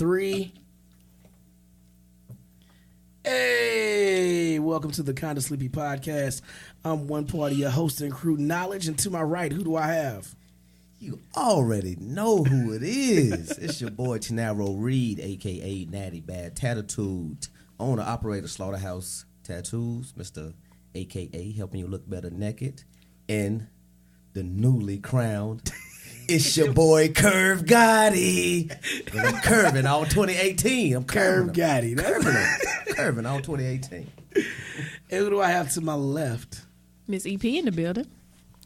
3. Hey, welcome to the Kinda Sleepy Podcast. I'm one part of your host and crew, Knowledge, and to my right, who do I have? You already know who it is. It's your boy Tenaro Reed, a.k.a. Natty Bad Tattitude, owner, operator, Slaughterhouse Tattoos, Mr. a.k.a. helping you look better naked, and the newly crowned, it's your boy Curve Gotti. I'm curving all 2018. I'm Curve Gotti. Curving all 2018. And who do I have to my left? Miss EP in the building.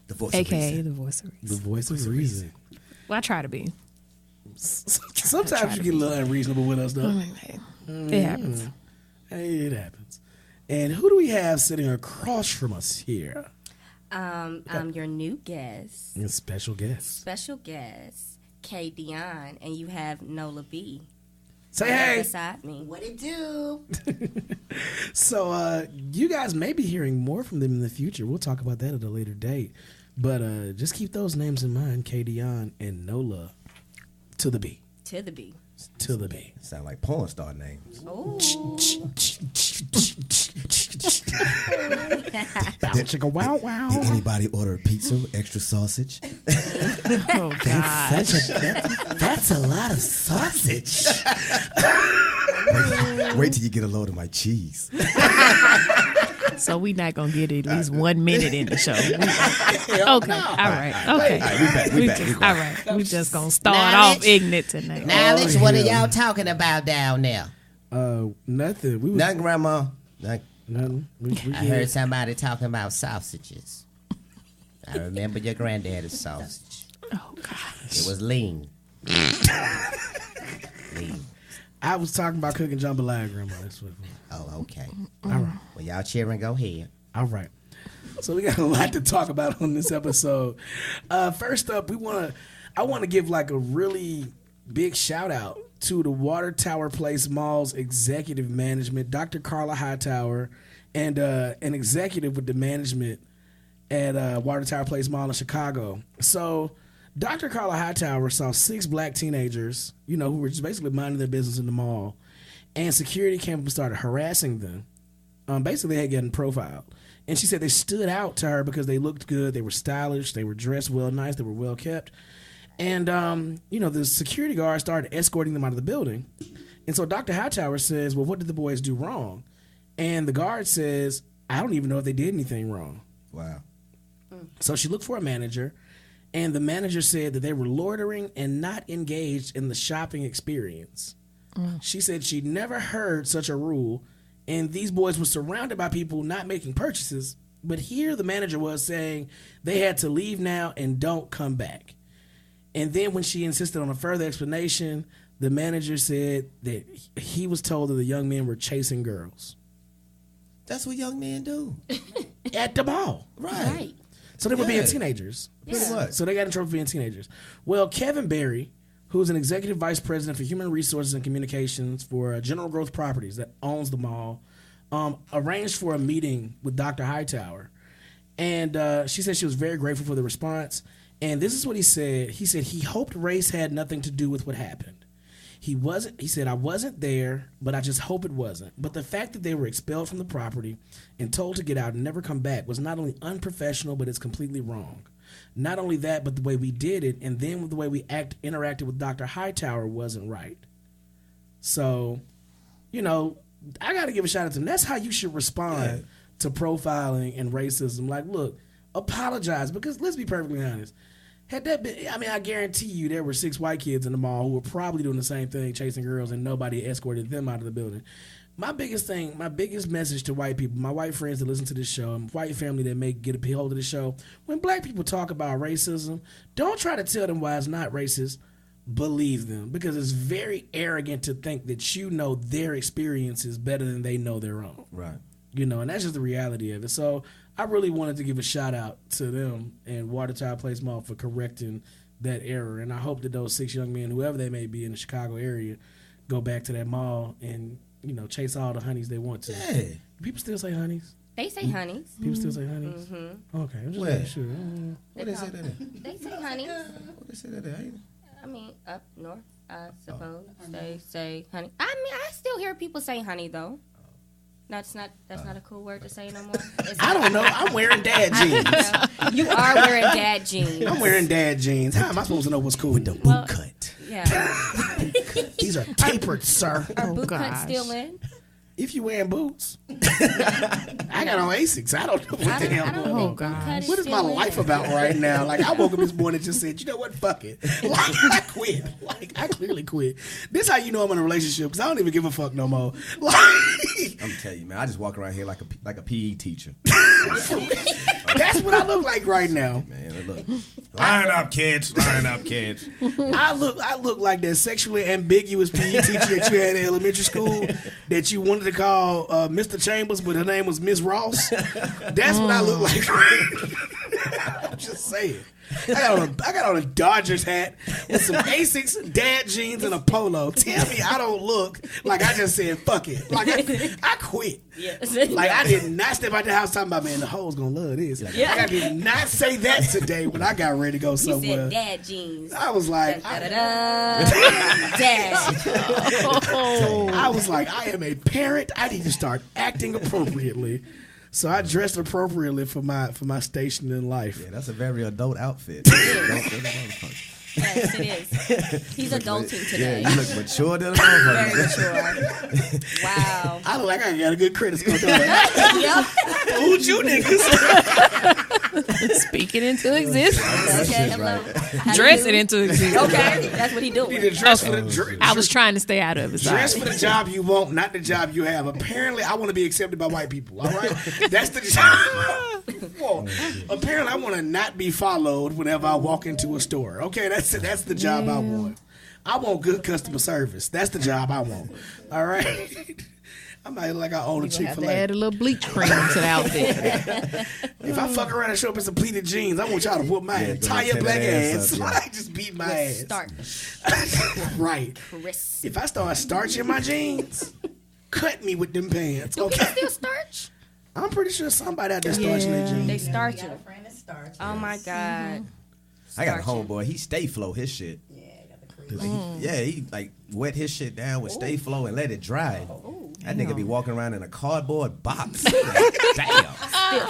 The voice AKA of the voice of reason. The voice of reason. Well, I try to be. Sometimes you get a little unreasonable with us, though. Hey, it happens. Hey, it happens. And who do we have sitting across from us here? I'm your new guest. A special guest. Special guest, Dion, and you have Nola B. Say hey. Beside me. What it do? So, you guys may be hearing more from them in the future. We'll talk about that at a later date. But just keep those names in mind, Dion and Nola, to the B. To the B. To the B. Sound like porn star names. Oh. Chicka wow wow. Did anybody order a pizza with extra sausage? Oh, God. That's a lot of sausage. Wait till you get a load of my cheese. So we not going to get at least 1 minute in the show. Okay. All right. Okay. We back. All right. We just going to start off ignorant tonight. Knowledge, what are y'all talking about down there? Nothing. Nothing, Grandma. Nothing. I heard somebody talking about sausages. I remember your granddaddy's sausage. Oh, gosh. It was lean. Lean. I was talking about cooking jambalaya, Grandma. That's what. Oh, okay. All right. Well, y'all cheering, go ahead. All right. So we got a lot to talk about on this episode. First up, I want to give like a really big shout out to the Water Tower Place Mall's executive management, Dr. Carla Hightower, and an executive with the management at Water Tower Place Mall in Chicago. So Dr. Carla Hightower saw 6 black teenagers, who were just basically minding their business in the mall, and security came up and started harassing them. Basically, they had gotten profiled. And she said they stood out to her because they looked good, they were stylish, they were dressed well, nice, they were well kept. And, the security guard started escorting them out of the building. And so Dr. Hightower says, well, what did the boys do wrong? And the guard says, I don't even know if they did anything wrong. Wow. So she looked for a manager, and the manager said that they were loitering and not engaged in the shopping experience. She said she'd never heard such a rule, and these boys were surrounded by people not making purchases, but here the manager was saying they had to leave now and don't come back. And then when she insisted on a further explanation, the manager said that he was told that the young men were chasing girls. That's what young men do. At the mall. Right. So they were being teenagers. Pretty much. So they got in trouble for being teenagers. Well, Kevin Berry, who's an executive vice president for human resources and communications for General Growth Properties that owns the mall, arranged for a meeting with Dr. Hightower. And she said she was very grateful for the response. And this is what he said. He said he hoped race had nothing to do with what happened. He said, I wasn't there, but I just hope it wasn't. But the fact that they were expelled from the property and told to get out and never come back was not only unprofessional, but it's completely wrong. Not only that, but the way we did it, and then the way we interacted with Dr. Hightower wasn't right. So, I got to give a shout out to him. That's how you should respond to profiling and racism. Like, look, apologize, because let's be perfectly honest. Had that been, I guarantee you there were 6 white kids in the mall who were probably doing the same thing, chasing girls, and nobody escorted them out of the building. My biggest message to white people, my white friends that listen to this show, and white family that may get a hold of this show, when black people talk about racism, don't try to tell them why it's not racist. Believe them, because it's very arrogant to think that you know their experience is better than they know their own. Right. And that's just the reality of it. So I really wanted to give a shout out to them and Water Tower Place Mall for correcting that error. And I hope that those 6 young men, whoever they may be in the Chicago area, go back to that mall and, chase all the honeys they want to. Yeah. People still say honeys? They say honeys. People still say honeys? Mm-hmm. Okay, I'm just Where? making sure. What they say that? They say honeys. What they say that? Up north. I suppose. They say honey. I mean, I still hear people say honey though. That's not a cool word to say no more. I don't know. I'm wearing dad jeans. You are wearing dad jeans. I'm wearing dad jeans. How am I supposed to know what's cool with the boot cut? Yeah. These are tapered, sir. Are boot cuts still in? If you wearing boots. I got on Asics. I don't know what the hell going on. Oh, gosh. What is my life about right now? Like, I woke up this morning and just said, you know what? Fuck it. Like, I quit. Like, I clearly quit. This how you know I'm in a relationship, because I don't even give a fuck no more. Like, I'm telling you, man, I just walk around here like a PE teacher. that's what I look like right now. Man, look. Line up, kids. Line up, kids. I look like that sexually ambiguous PE teacher that you had in elementary school that you wanted to call Mr. Chambers, but her name was Miss Ross. That's what I look like. I'm just saying. I got on a Dodgers hat with some Asics, dad jeans, and a polo. Tell me I don't look like I just said fuck it. Like I quit. Yes. Like I did not step out the house talking about, man, the hoes gonna love this. Like, I did not say that today when I got ready to go somewhere. You said dad jeans. I was like, Dad. I was like, I am a parent. I need to start acting appropriately. So I dressed appropriately for my station in life. Yeah, that's a very adult outfit. Yes, it is. He's adulting today. Yeah, you look mature than a Very motherfucker. mature. Wow. I look like I got a good credit score. Yep. Who'd you niggas? Speaking into existence. Okay, hello. Dress it into existence. Okay, that's what he You need doing. to dress for the I was trying to stay out of it. dress Sorry. for the job you want, not the job you have. Apparently, I want to be accepted by white people. All right, that's the job. Well, apparently, I want to not be followed whenever I walk into a store. Okay, that's the job I want. I want good customer service. That's the job I want. All right. I might look like I own a Have to Chick-fil-A. add a little bleach cream to the outfit. If I fuck around and show up in some pleated jeans, I want y'all to whoop my entire tear black that ass. ass up, Like, just beat my ass. Starch. Right. Crisp. If I start starching my jeans, cut me with them pants. Do Okay. people still starch? I'm pretty sure somebody out there starching their jeans. They starch it. Oh my God. I got a homeboy. He stay flow his shit. He like wet his shit down with stay flow and let it dry. That nigga be walking around in a cardboard box. Damn.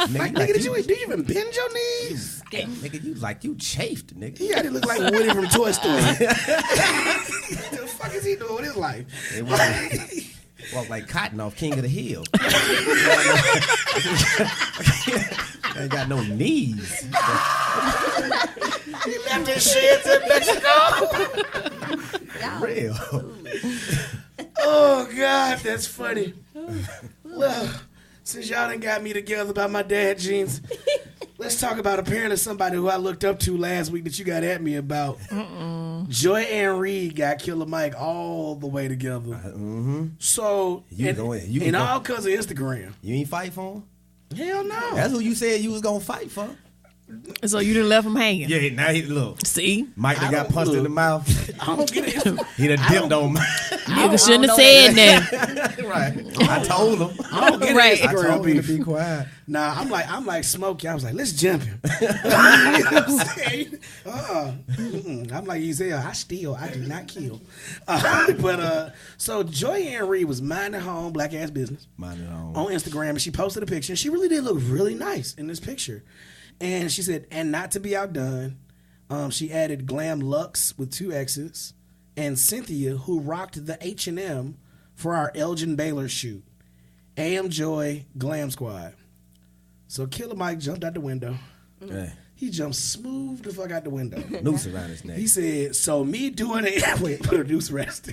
Nigga, did you even bend your knees? Nigga, you chafed, nigga. He got to look like Woody from Toy Story. What the fuck is he doing with his life? Walk like Cotton off King of the Hill. Ain't got no knees. He left his shits in Mexico. Real. Oh, God, that's funny. Well, since y'all done got me together about my dad jeans, let's talk about apparently somebody who I looked up to last week that you got at me about. Joy Ann Reid got Killer Mike all the way together. So, all because of Instagram. You ain't fight for him? Hell no. That's who you said you was gonna fight for. So you done left him hanging. Yeah, now he look. See? Mike done got punched in the mouth. I don't get it. He done dipped on Mike. Nigga shouldn't have said that. Right. I told him. I don't get Right. it. I told him to be quiet. Nah, I'm like Smokey. I was like, let's jump him. You know what I'm saying? I'm like Ezel. I do not kill. So Joy Ann Reid was minding her own black ass business on Instagram, and she posted a picture. And she really did look really nice in this picture. And she said, and not to be outdone, she added Glam Lux with 2 X's and Cynthia, who rocked the H&M for our Elgin Baylor shoot. AM Joy Glam Squad. So Killer Mike jumped out the window. Yeah. He jumped smooth the fuck out the window. Noose around his neck. He said, so me doing it. Wait, put a noose rest.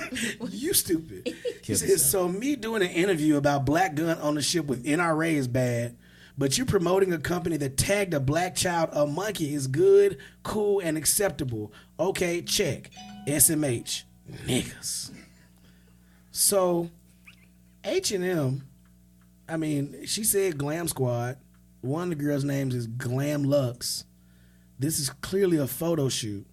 You stupid. He said, so me doing an interview about black gun ownership with NRA is bad, but you promoting a company that tagged a black child a monkey is good, cool, and acceptable. Okay, check. SMH. Niggas. So, H&M, I mean, she said Glam Squad. One of the girls' names is Glam Lux. This is clearly a photo shoot.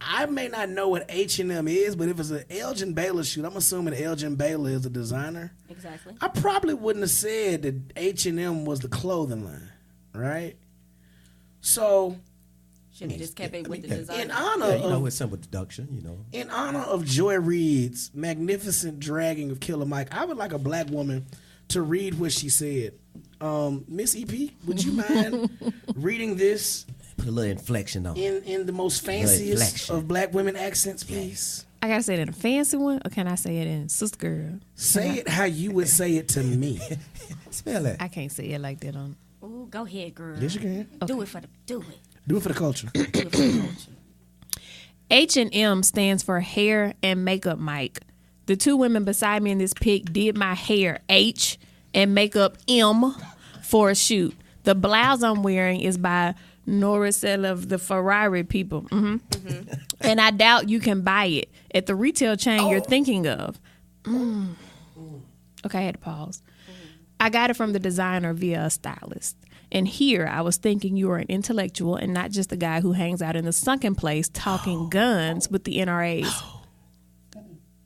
I may not know what H&M is, but if it's an Elgin Baylor shoot, I'm assuming Elgin Baylor is a designer. Exactly. I probably wouldn't have said that H&M was the clothing line, right? So Should have just kept it with the design. In honor with simple deduction, In honor of Joy Reid's magnificent dragging of Killer Mike, I would like a black woman to read what she said. Miss EP, would you mind reading this? Put a little inflection on in the most fanciest of black women accents, please. I gotta say it in a fancy one, or can I say it in sister girl? Say it how you would say it to me. Spell it. I can't say it like that on. Ooh, go ahead, girl. Yes, you can. Okay. Do it for the culture. Do it for the culture. H&M stands for hair and makeup Mike. The two women beside me in this pic did my hair H and makeup M for a shoot. The blouse I'm wearing is by Noricel of the Ferrari people. And I doubt you can buy it at the retail chain you're thinking of. Okay, I had to pause. I got it from the designer via a stylist. And here I was thinking you were an intellectual and not just a guy who hangs out in the sunken place talking guns with the NRAs.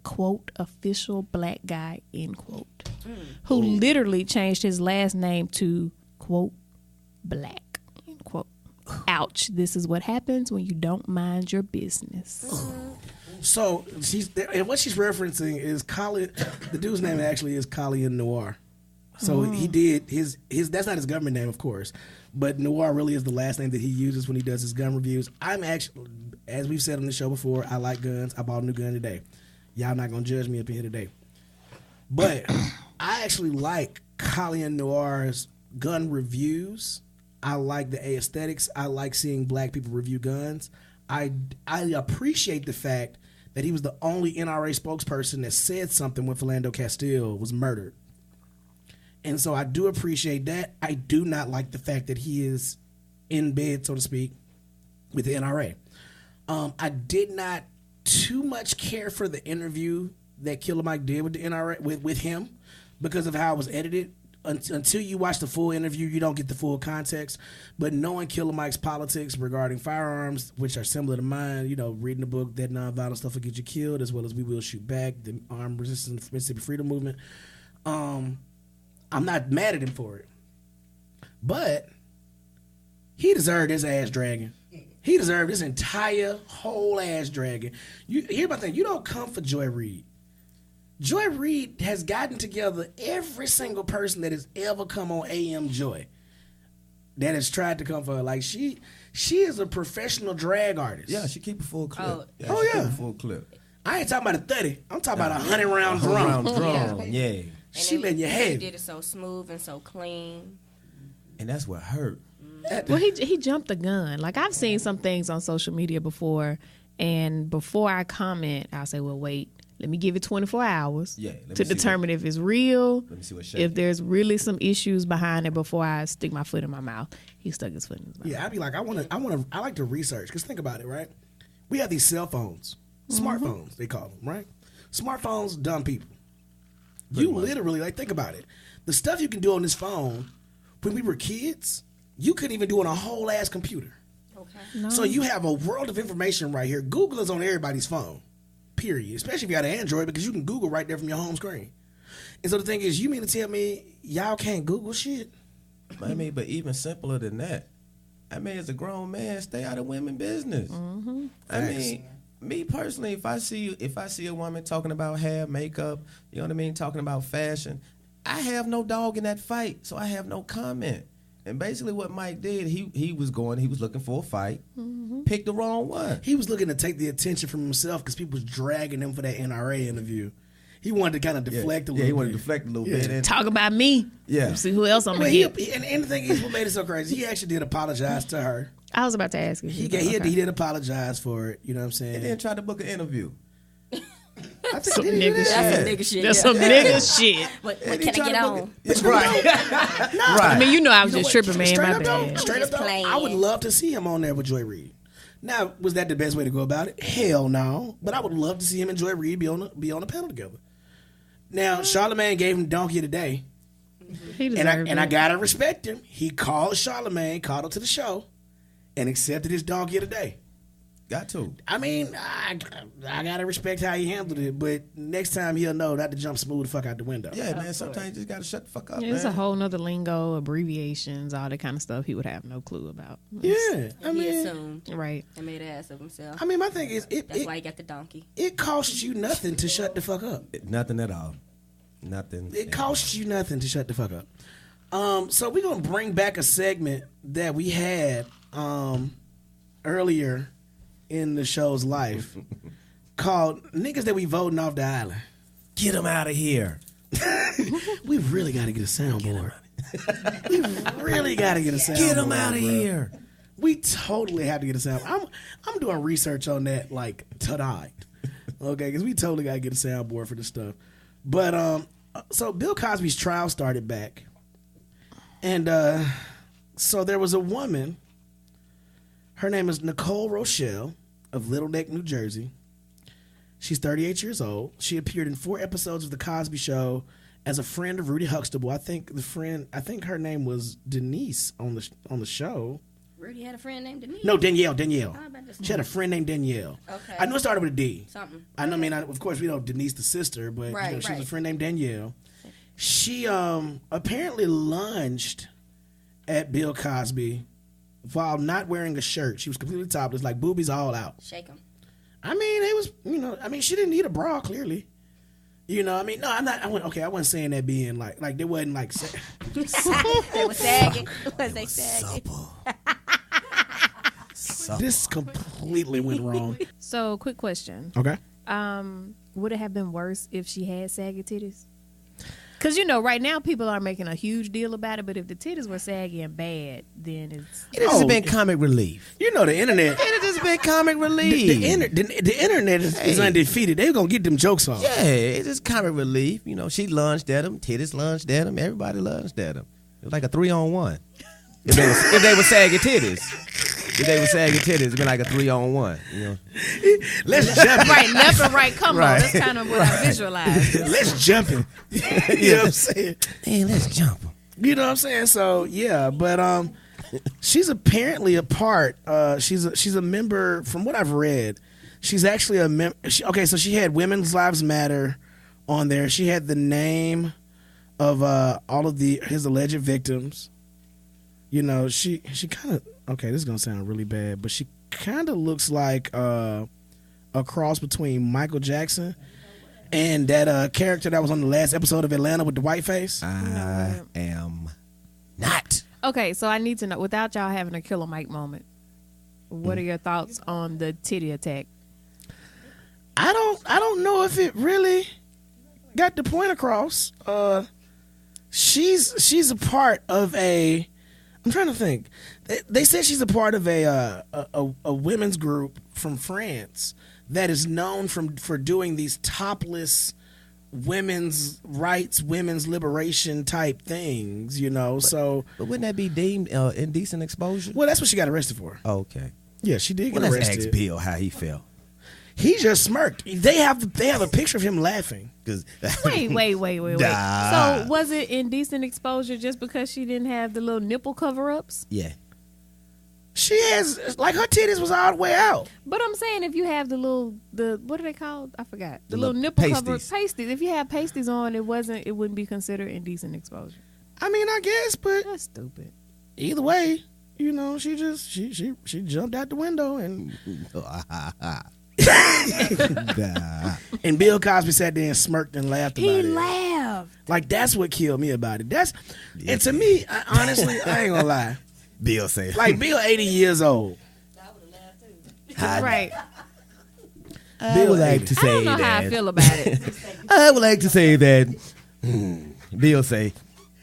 Quote, official black guy, end quote. Who literally changed his last name to, quote, black, end quote. Ouch, this is what happens when you don't mind your business. So, and what she's referencing is Colin, the dude's name actually is Colin Noir. So he did his that's not his government name, of course, but Noir really is the last name that he uses when he does his gun reviews. I'm actually, as we've said on the show before, I like guns. I bought a new gun today. Y'all not gonna judge me up in here today. But I actually like Colin Noir's gun reviews. I like the aesthetics. I like seeing black people review guns. I appreciate the fact that he was the only NRA spokesperson that said something when Philando Castile was murdered. And so I do appreciate that. I do not like the fact that he is in bed, so to speak, with the NRA. I did not too much care for the interview that Killer Mike did with the NRA, with him, because of how it was edited. Until you watch the full interview, you don't get the full context. But knowing Killer Mike's politics regarding firearms, which are similar to mine, reading the book, That Nonviolent Stuff Will Get You Killed, as well as We Will Shoot Back, the Armed Resistance Mississippi Freedom Movement, I'm not mad at him for it. But he deserved his ass dragging. He deserved his entire whole ass dragging. Here's my thing. You don't come for Joy Reid. Joy Reid has gotten together every single person that has ever come on AM Joy that has tried to come for her. Like, she is a professional drag artist. Yeah, she keep a full clip. Oh, She yeah. keep a full clip. I ain't talking about a 30. I'm talking about a 100-round drum. Yeah. She letting you have. She did it so smooth and so clean. And that's what hurt. Well, he jumped the gun. Like, I've seen some things on social media before, and before I comment, I'll say, well, wait, let me give it 24 hours to determine if it's real, if there's really some issues behind it before I stick my foot in my mouth. He stuck his foot in his mouth. Yeah, I'd be like, I like to research, because think about it, right? We have these cell phones, smartphones, they call them, right? Smartphones, dumb people. You literally, think about it. The stuff you can do on this phone, when we were kids, you couldn't even do on a whole ass computer. Okay. No. So you have a world of information right here. Google is on everybody's phone, period. Especially if you got an Android, because you can Google right there from your home screen. And so the thing is, you mean to tell me y'all can't Google shit? I mean, but even simpler than that. I mean, as a grown man, stay out of women's business. Mm-hmm. I mean, me personally, if I see a woman talking about hair, makeup, you know what I mean, talking about fashion, I have no dog in that fight, so I have no comment. And basically what Mike did, he was looking for a fight, picked the wrong one. He was looking to take the attention from himself because people was dragging him for that NRA interview. He wanted to kind of deflect a little bit. Yeah, he wanted to deflect a little bit. And talk about me. Yeah. See who else I'm going to hit. And the thing is, what made it so crazy, he actually did apologize to her. I was about to ask you. He did apologize for it, you know what I'm saying? And then tried to book an interview. I think Some nigga shit. That's some nigga shit. That's some nigga shit. What can I get on? Right. I mean, I was just tripping, man. Straight My up, though, bad. straight up, though, I would love to see him on there with Joy Reid. Now, was that the best way to go about it? Hell no. But I would love to see him and Joy Reid be on the panel together. Now, Charlamagne gave him Donkey of the Day. He deserved and I gotta respect him. He called Charlamagne, called him to the show, and accepted his Donkey of the Day. Got to. I mean, I gotta respect how he handled it, but next time he'll know not to jump smooth the fuck out the window. Yeah, man. Sometimes you just gotta shut the fuck up. It's man. a whole nother lingo, abbreviations, all that kind of stuff he would have no clue about. Yeah, I He mean, assumed Right. and made an ass of himself. I mean, my thing is, That's why he got the donkey. it costs you nothing to shut the fuck up. Nothing at all. Nothing. It costs you nothing to shut the fuck up. So we're gonna bring back a segment that we had earlier in the show's life called "Niggas That We Voting Off the Island." Get him out of here. We really got to get a soundboard. We really got to get a soundboard. Get him out of here. We totally have to get a sound. I'm doing research on that like tonight. Okay, because we totally got to get a soundboard for this stuff. But so Bill Cosby's trial started back, and so there was a woman. Her name is Nicole Rochelle of Little Neck, New Jersey. She's 38 years old. She appeared in 4 episodes of The Cosby Show as a friend of Rudy Huxtable. I think her name was Denise on the show. Rudy had a friend named Denise. No, Danielle. How about this? She had a friend named Danielle. Okay. I know it started with a D. Something. Of course, we know Denise the sister, but Right, she was a right. friend named Danielle. She apparently lunged at Bill Cosby while not wearing a shirt. She was completely topless, like boobies all out. Shake him. I mean, it was, she didn't need a bra, clearly. No, I wasn't saying that being like they wasn't like. They were sagging. Was they sagging? This completely went wrong. So, quick question. Okay. Would it have been worse if she had saggy titties? Because, right now people are making a huge deal about it, but if the titties were saggy and bad, then it's... It has been comic relief. The internet. It has been comic relief. The internet is undefeated. They're going to get them jokes off. Yeah, it's just comic relief. She lunged at him. Titties lunged at him. Everybody lunged at him. It was like a 3-on-1. If they were saggy titties. If they were saggy titties, it'd be like a 3-on-1. Let's jump. Right, left and right combo. Right. That's kind of what I visualized. Let's jump it. You know what I'm saying? Man, let's jump him. You know what I'm saying? So yeah, but she's apparently a part. She's a member. From what I've read, she's actually a member. Okay, so she had Women's Lives Matter on there. She had the name of all of his alleged victims. She kind of, okay, this is gonna sound really bad, but she kind of looks like a cross between Michael Jackson and that character that was on the last episode of Atlanta with the white face. I am not. Okay, so I need to know, without y'all having a Killer Mike moment, what are your thoughts on the titty attack? I don't know if it really got the point across. She's a part of a. I'm trying to think. They said she's a part of a women's group from France that is known for doing these topless women's rights, women's liberation type things. So. But wouldn't that be deemed indecent exposure? Well, that's what she got arrested for. Oh, okay. Yeah, she did get Well, let's arrested. ask Bill how he felt. He just smirked. They have a picture of him laughing. Wait. Nah. So was it indecent exposure just because she didn't have the little nipple cover-ups? Yeah. She has, like, her titties was all the way out. But I'm saying if you have the what are they called? I forgot. The little little nipple pasties. cover pasties. If you have pasties on, it wouldn't be considered indecent exposure. I mean, I guess, but That's stupid. either way, she jumped out the window and and Bill Cosby sat there and smirked and laughed about He it. laughed. Like, that's what killed me about it. And to me, honestly, I ain't gonna lie. Bill said. Like, Bill 80 years old. Right. I would like to I say don't know how I that. feel about it. I would like to say that. Bill say.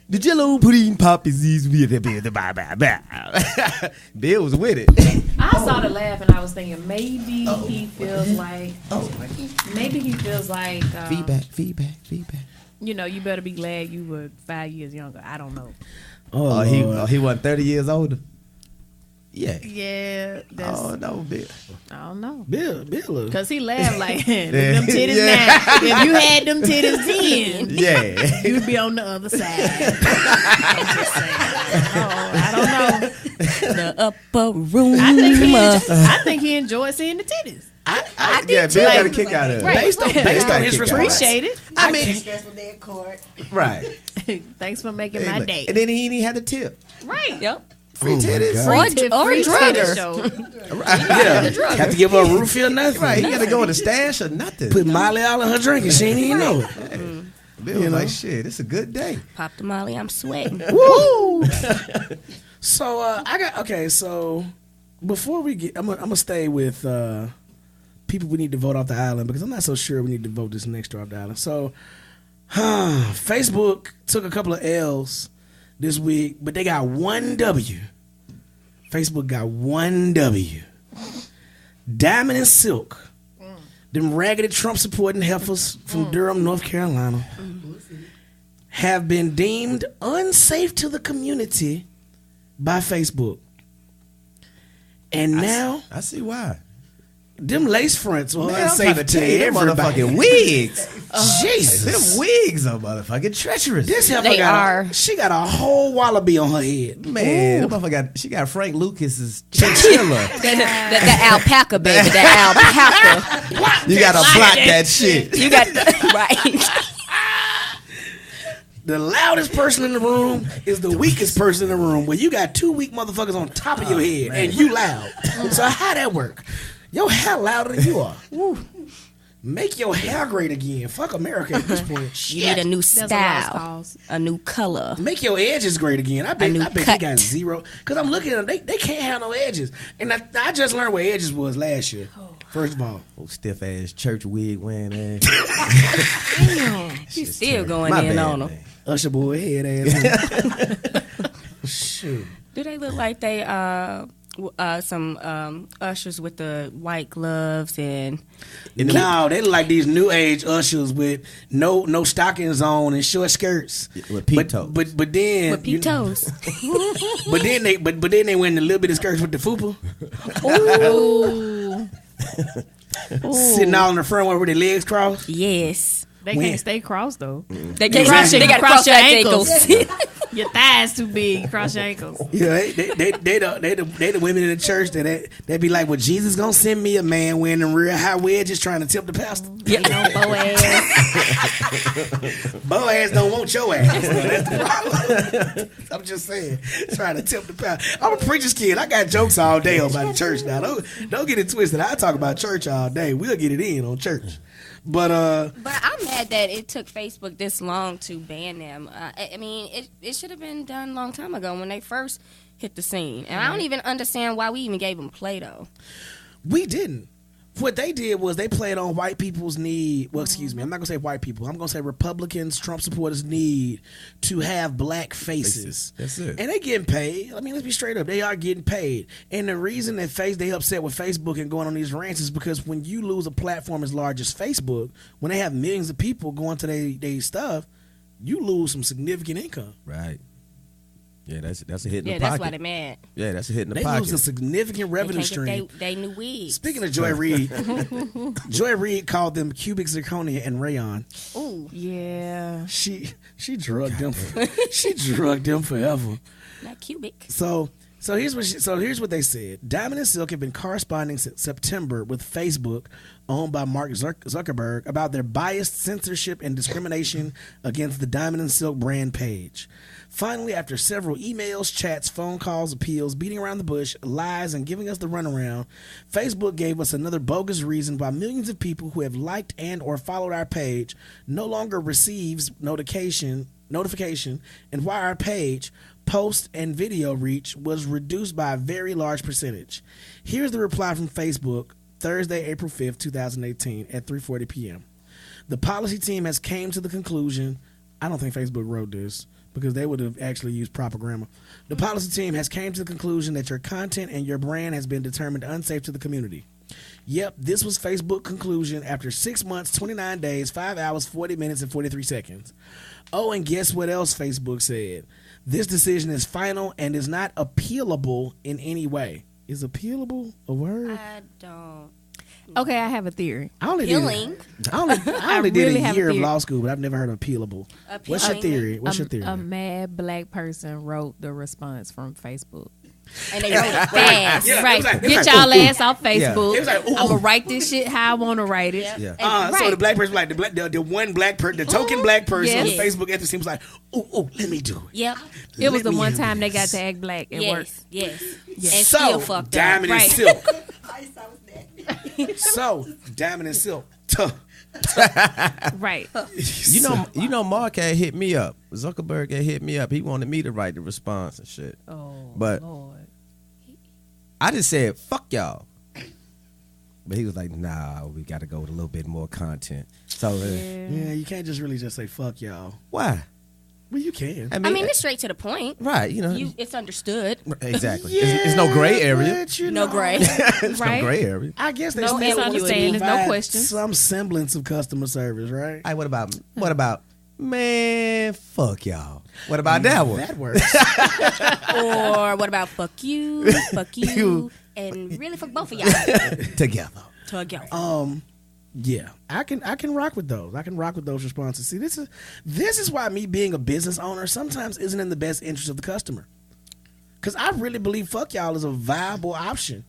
The Jello pudding pop is easy. Bill was with it. I started laughing. I was thinking maybe he feels like. Maybe he feels like. Feedback. You better be glad you were 5 years younger. I don't know. Oh, he wasn't 30 years older. Yeah. Yeah. That's, Oh no, Bill. I don't know. Bill. Because he laughed like, them titties now. If you had them titties then, Yeah. you'd be on the other side. I'm just saying. I don't know. The upper room. I think he enjoyed seeing the titties. Yeah, Bill got a kick out of it. Right. Based on his response. Appreciate it. I mean, right. Thanks for making my day. And then he didn't have the tip. Right. Yep. Free titties. Or drugger. Yeah, have to give her a roofie or nothing. Right, he got to go in the stash or nothing. Put Molly all in her drink and she ain't even know it. Bill was like, shit, it's a good day. Pop the Molly, I'm sweating. Woo! So So before we get, I'm gonna stay with people we need to vote off the island because I'm not so sure we need to vote this next year off the island. So, Facebook took a couple of L's this week, but they got one W. Facebook got one W. Diamond and Silk. Them raggedy Trump supporting heifers from Durham, North Carolina, have been deemed unsafe to the community by Facebook. And now I see why. them Lacefronts are Man, I'm unsafe trying to to tell you, them everybody. motherfucking wigs. Jesus. Them wigs are motherfucking treacherous. This heifer They got are. she got a whole wallaby on her head. Man, that motherfucker she got Frank Lucas's chinchilla. The alpaca, baby. The alpaca. You gotta block that shit. You got right. The loudest person in the room is the weakest person in the room. Where you got two weak motherfuckers on top of your head and you loud. So how that work? Your hair louder than you are. Make your hair great again. Fuck America at this point. You need a new That's what ours style, calls. a new color. Make your edges great again. I bet new you cut. got zero. Because I'm looking at them. They can't have no edges. And I just learned what edges was last year. First of all. Old stiff ass church wig wearing ass. You still going My in bad, on them. man. Usher boy head ass. Shoot. Do they look like they some ushers with the white gloves and No, they look like these new age ushers with no stockings on and short skirts. With peep toes. But then with peep toes? But then they wearing the little bit of skirts with the fupa. Ooh. Sitting out in the front one with their legs crossed. Yes. They When? can't stay crossed though. They got cross your ankles. Your thighs too big. Cross your ankles. Yeah, they the women in the church that be like, well, Jesus gonna send me a man wearing them real high wedges trying to tip the pastor. Ain't no Boaz. Boaz don't want your ass. That's the problem. I'm just saying, trying to tip the pastor. I'm a preacher's kid. I got jokes all day about the church now. Don't get it twisted. I talk about church all day. We'll get it in on church. But I'm mad that it took Facebook this long to ban them. I mean, it should have been done a long time ago when they first hit the scene. And I don't even understand why we even gave them play-doh. we didn't. What they did was they played on white people's need. Well, excuse me. I'm not going to say white people. I'm going to say Republicans, Trump supporters need to have black faces. That's it. And they getting paid. I mean, let's be straight up. They are getting paid. And the reason that they upset with Facebook and going on these rants is because when you lose a platform as large as Facebook, when they have millions of people going to their stuff, you lose some significant income. Right. Yeah, that's a hit in Yeah, the that's pocket. why they're mad. Yeah, that's a hit in the They pocket. lose a significant revenue They stream. can't get they new wigs. Speaking of Joy Reid, Joy Reid called them cubic zirconia and rayon. Ooh, Yeah. She drugged them. She drugged them forever. not cubic. So here's what they said. Diamond and Silk have been corresponding since September with Facebook, owned by Mark Zuckerberg, about their biased censorship and discrimination against the Diamond and Silk brand page. Finally, after several emails, chats, phone calls, appeals, beating around the bush, lies, and giving us the runaround, Facebook gave us another bogus reason why millions of people who have liked and or followed our page no longer receives notification, and why our page, post, and video reach was reduced by a very large percentage. Here's the reply from Facebook, Thursday, April 5th, 2018 at 3:40 p.m. The policy team has came to the conclusion, I don't think Facebook wrote this, because they would have actually used proper grammar. The policy team has came to the conclusion that your content and your brand has been determined unsafe to the community. Yep, this was Facebook conclusion after 6 months, 29 days, 5 hours, 40 minutes, and 43 seconds. Oh, and guess what else Facebook said? This decision is final and is not appealable in any way. Is appealable a word? I don't. Okay, I have a theory. I only Appealing. I only did really a have a year of theory. law school, but I've never heard of appealable. What's your Appealing. theory? What's your theory? A mad black person wrote the response from Facebook. And they wrote it fast. Yeah, it Right. was like- Get y'all ass off Yeah. Facebook. It was like, ooh. I'm gonna write this shit how I want to write it. Yeah. So the Right. black person, like the one black person, the token black person on Yes. Facebook at the scene was like, "Ooh, let me do it." Yep. It was Let the me one do time they got this. to act black at work. Yes. And So still fucked Diamond up. and Right. Silk. So Diamond and Silk. Tuh. Right. You know, Mark had hit me up. Zuckerberg had hit me up. He wanted me to write the response and shit. Oh, But Lord. I just said, fuck y'all. But he was like, nah, we got to go with a little bit more content. So, Yeah, you can't just really just say "fuck y'all." why? Well, you can. I mean, it's straight to the point. right, you know. It's understood. Exactly. It's no gray area. But, you No know, gray. It's Right. no gray area. I guess they No still want to misunderstandings, no provide questions. some semblance of customer service, right? Hey, what about, man, fuck y'all. What about that one? That works. Or what about fuck you, and really fuck both of y'all Together. together. Yeah, I can rock with those. I can rock with those responses. See, this is why me being a business owner sometimes isn't in the best interest of the customer. Because I really believe fuck y'all is a viable option.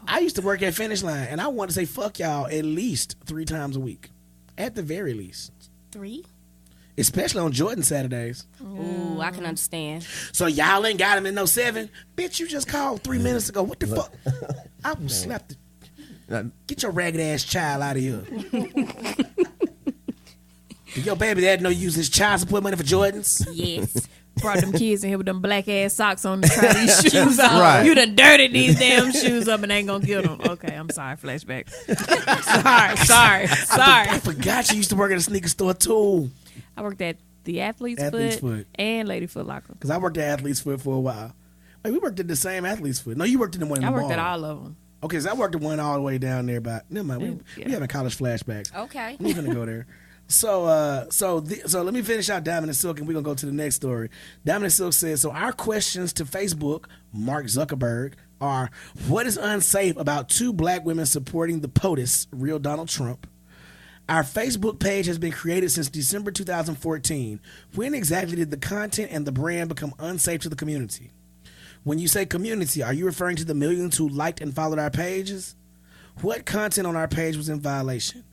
I used to work at Finish Line, and I wanted to say fuck y'all at least 3 times a week, at the very least. 3? Especially on Jordan Saturdays. Ooh, I can understand. So y'all ain't got him in no 7? Bitch, you just called 3 minutes ago. What the fuck? I will slap the... Get your ragged ass child out of here. Did your baby dad know you use his child support money for Jordans? Yes. Brought them kids in here with them black ass socks on to try these shoes on. Right. You done dirtied these damn shoes up and ain't gonna get them. Okay, I'm sorry. Flashback. sorry. I forgot you used to work at a sneaker store too. I worked at the Athlete's Athlete's Foot Foot. and Lady Foot Locker. Because I worked at Athlete's Foot for a while. Like, we worked at the same Athlete's Foot. No, you worked in the one in I the worked mall. at all of them. Okay, so I worked at one all the way down there by... Never mind. We having college flashbacks. Okay. We're going to go there. So let me finish out Diamond and Silk, and we're going to go to the next story. Diamond and Silk says, so our questions to Facebook, Mark Zuckerberg, are, what is unsafe about 2 black women supporting the POTUS, real Donald Trump? Our Facebook page has been created since December 2014. When exactly did the content and the brand become unsafe to the community? When you say community, are you referring to the millions who liked and followed our pages? What content on our page was in violation?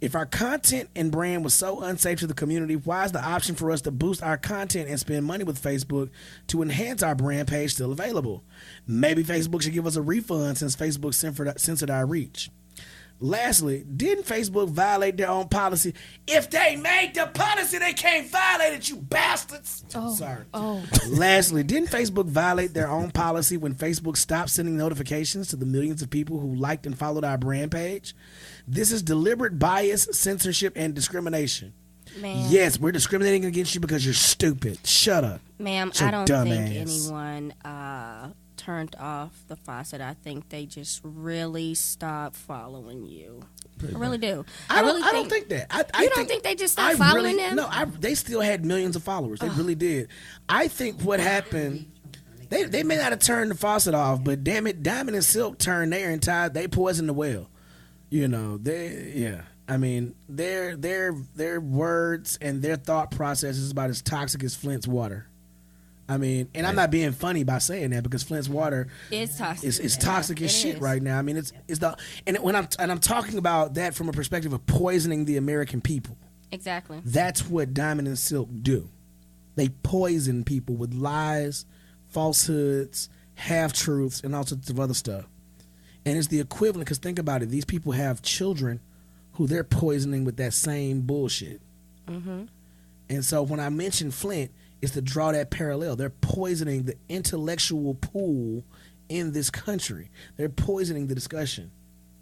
If our content and brand was so unsafe to the community, why is the option for us to boost our content and spend money with Facebook to enhance our brand page still available? Maybe Facebook should give us a refund since Facebook censored our reach. Lastly, didn't Facebook violate their own policy? If they made the policy, they can't violate it, you bastards. Sorry. Lastly, didn't Facebook violate their own policy when Facebook stopped sending notifications to the millions of people who liked and followed our brand page? This is deliberate bias, censorship, and discrimination. Man. Yes, we're discriminating against you because you're stupid. Shut up. Ma'am, So I don't dumb think ass. anyone turned off the faucet. I think they just really stopped following you. I really do. I don't think that. I You don't think they just stopped following them? No, they still had millions of followers. They really did. I think what happened, they may not have turned the faucet off, but damn it, Diamond and Silk turned their entire, they poisoned the well. You know, I mean, their words and their thought process is about as toxic as Flint's water. I mean, and I'm not being funny by saying that because Flint's water It's toxic. is toxic as It shit is. right now. I mean, it's the and when I'm talking about that from a perspective of poisoning the American people. Exactly. That's what Diamond and Silk do. They poison people with lies, falsehoods, half truths, and all sorts of other stuff. And it's the equivalent because think about it. These people have children who they're poisoning with that same bullshit. Mm-hmm. And so when I mention Flint, it's to draw that parallel. They're poisoning the intellectual pool in this country. They're poisoning the discussion.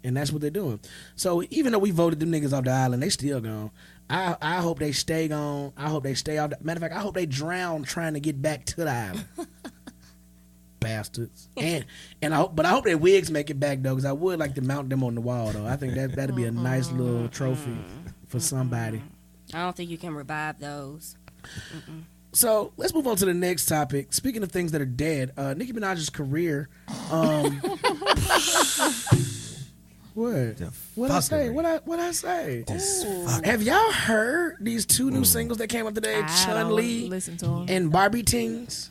And that's what they're doing. So even though we voted them niggas off the island, they still gone. I hope they stay gone. I hope they stay off. Matter of fact, I hope they drown trying to get back to the island. Bastards. And I hope their wigs make it back though, because I would like to mount them on the wall though. I think that'd be a nice little trophy for somebody. I don't think you can revive those. So let's move on to the next topic. Speaking of things that are dead, Nicki Minaj's career. What? What I say? What I say? Have y'all heard these 2 new singles that came up today? I Chun don't Li listen to 'em. and Barbie Tings.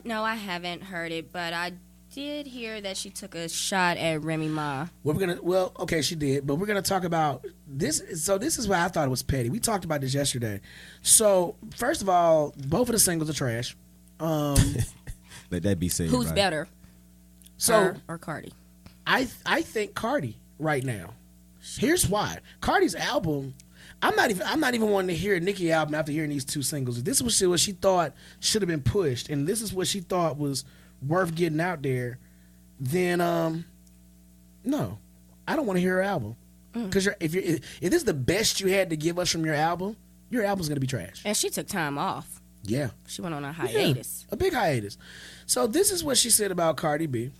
No, I haven't heard it, but I did hear that she took a shot at Remy Ma. Okay, she did, but we're gonna talk about this. So this is why I thought it was petty. We talked about this yesterday. So first of all, both of the singles are trash. Let that be said. Who's right? better? So Her or Cardi? I think Cardi right now. Here's why. Cardi's album. I'm not even wanting to hear a Nicki album after hearing these two singles. If this was what she thought should have been pushed, and this is what she thought was worth getting out there, then no, I don't want to hear her album. Because if this is the best you had to give us from your album's gonna be trash. And she took time off. Yeah, She went on a hiatus. a big hiatus. So this is what she said about Cardi B.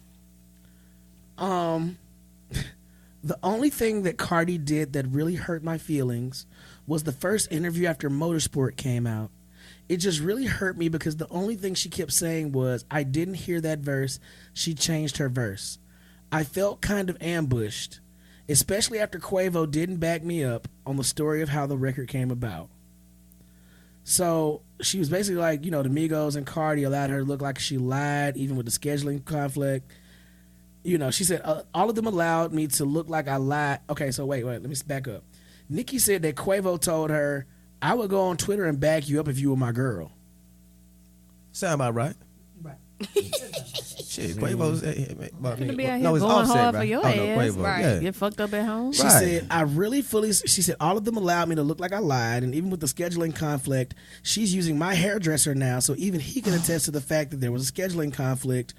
The only thing that Cardi did that really hurt my feelings was the first interview after Motorsport came out. It just really hurt me because the only thing she kept saying was, I didn't hear that verse. She changed her verse. I felt kind of ambushed, especially after Quavo didn't back me up on the story of how the record came about. So she was basically like, the Migos and Cardi allowed her to look like she lied, even with the scheduling conflict. She said, all of them allowed me to look like I lied. Okay, so wait, let me back up. Nicki said that Quavo told her, I would go on Twitter and back you up if you were my girl. Sound about right. Right. Shit, Quavo's. Finna be out here No, it's going Offset, hard right? for your Oh, no, ass. Quavo. Right. Yeah. Get fucked up at home. She Right. said, she said, all of them allowed me to look like I lied, and even with the scheduling conflict, she's using my hairdresser now, so even he can attest to the fact that there was a scheduling conflict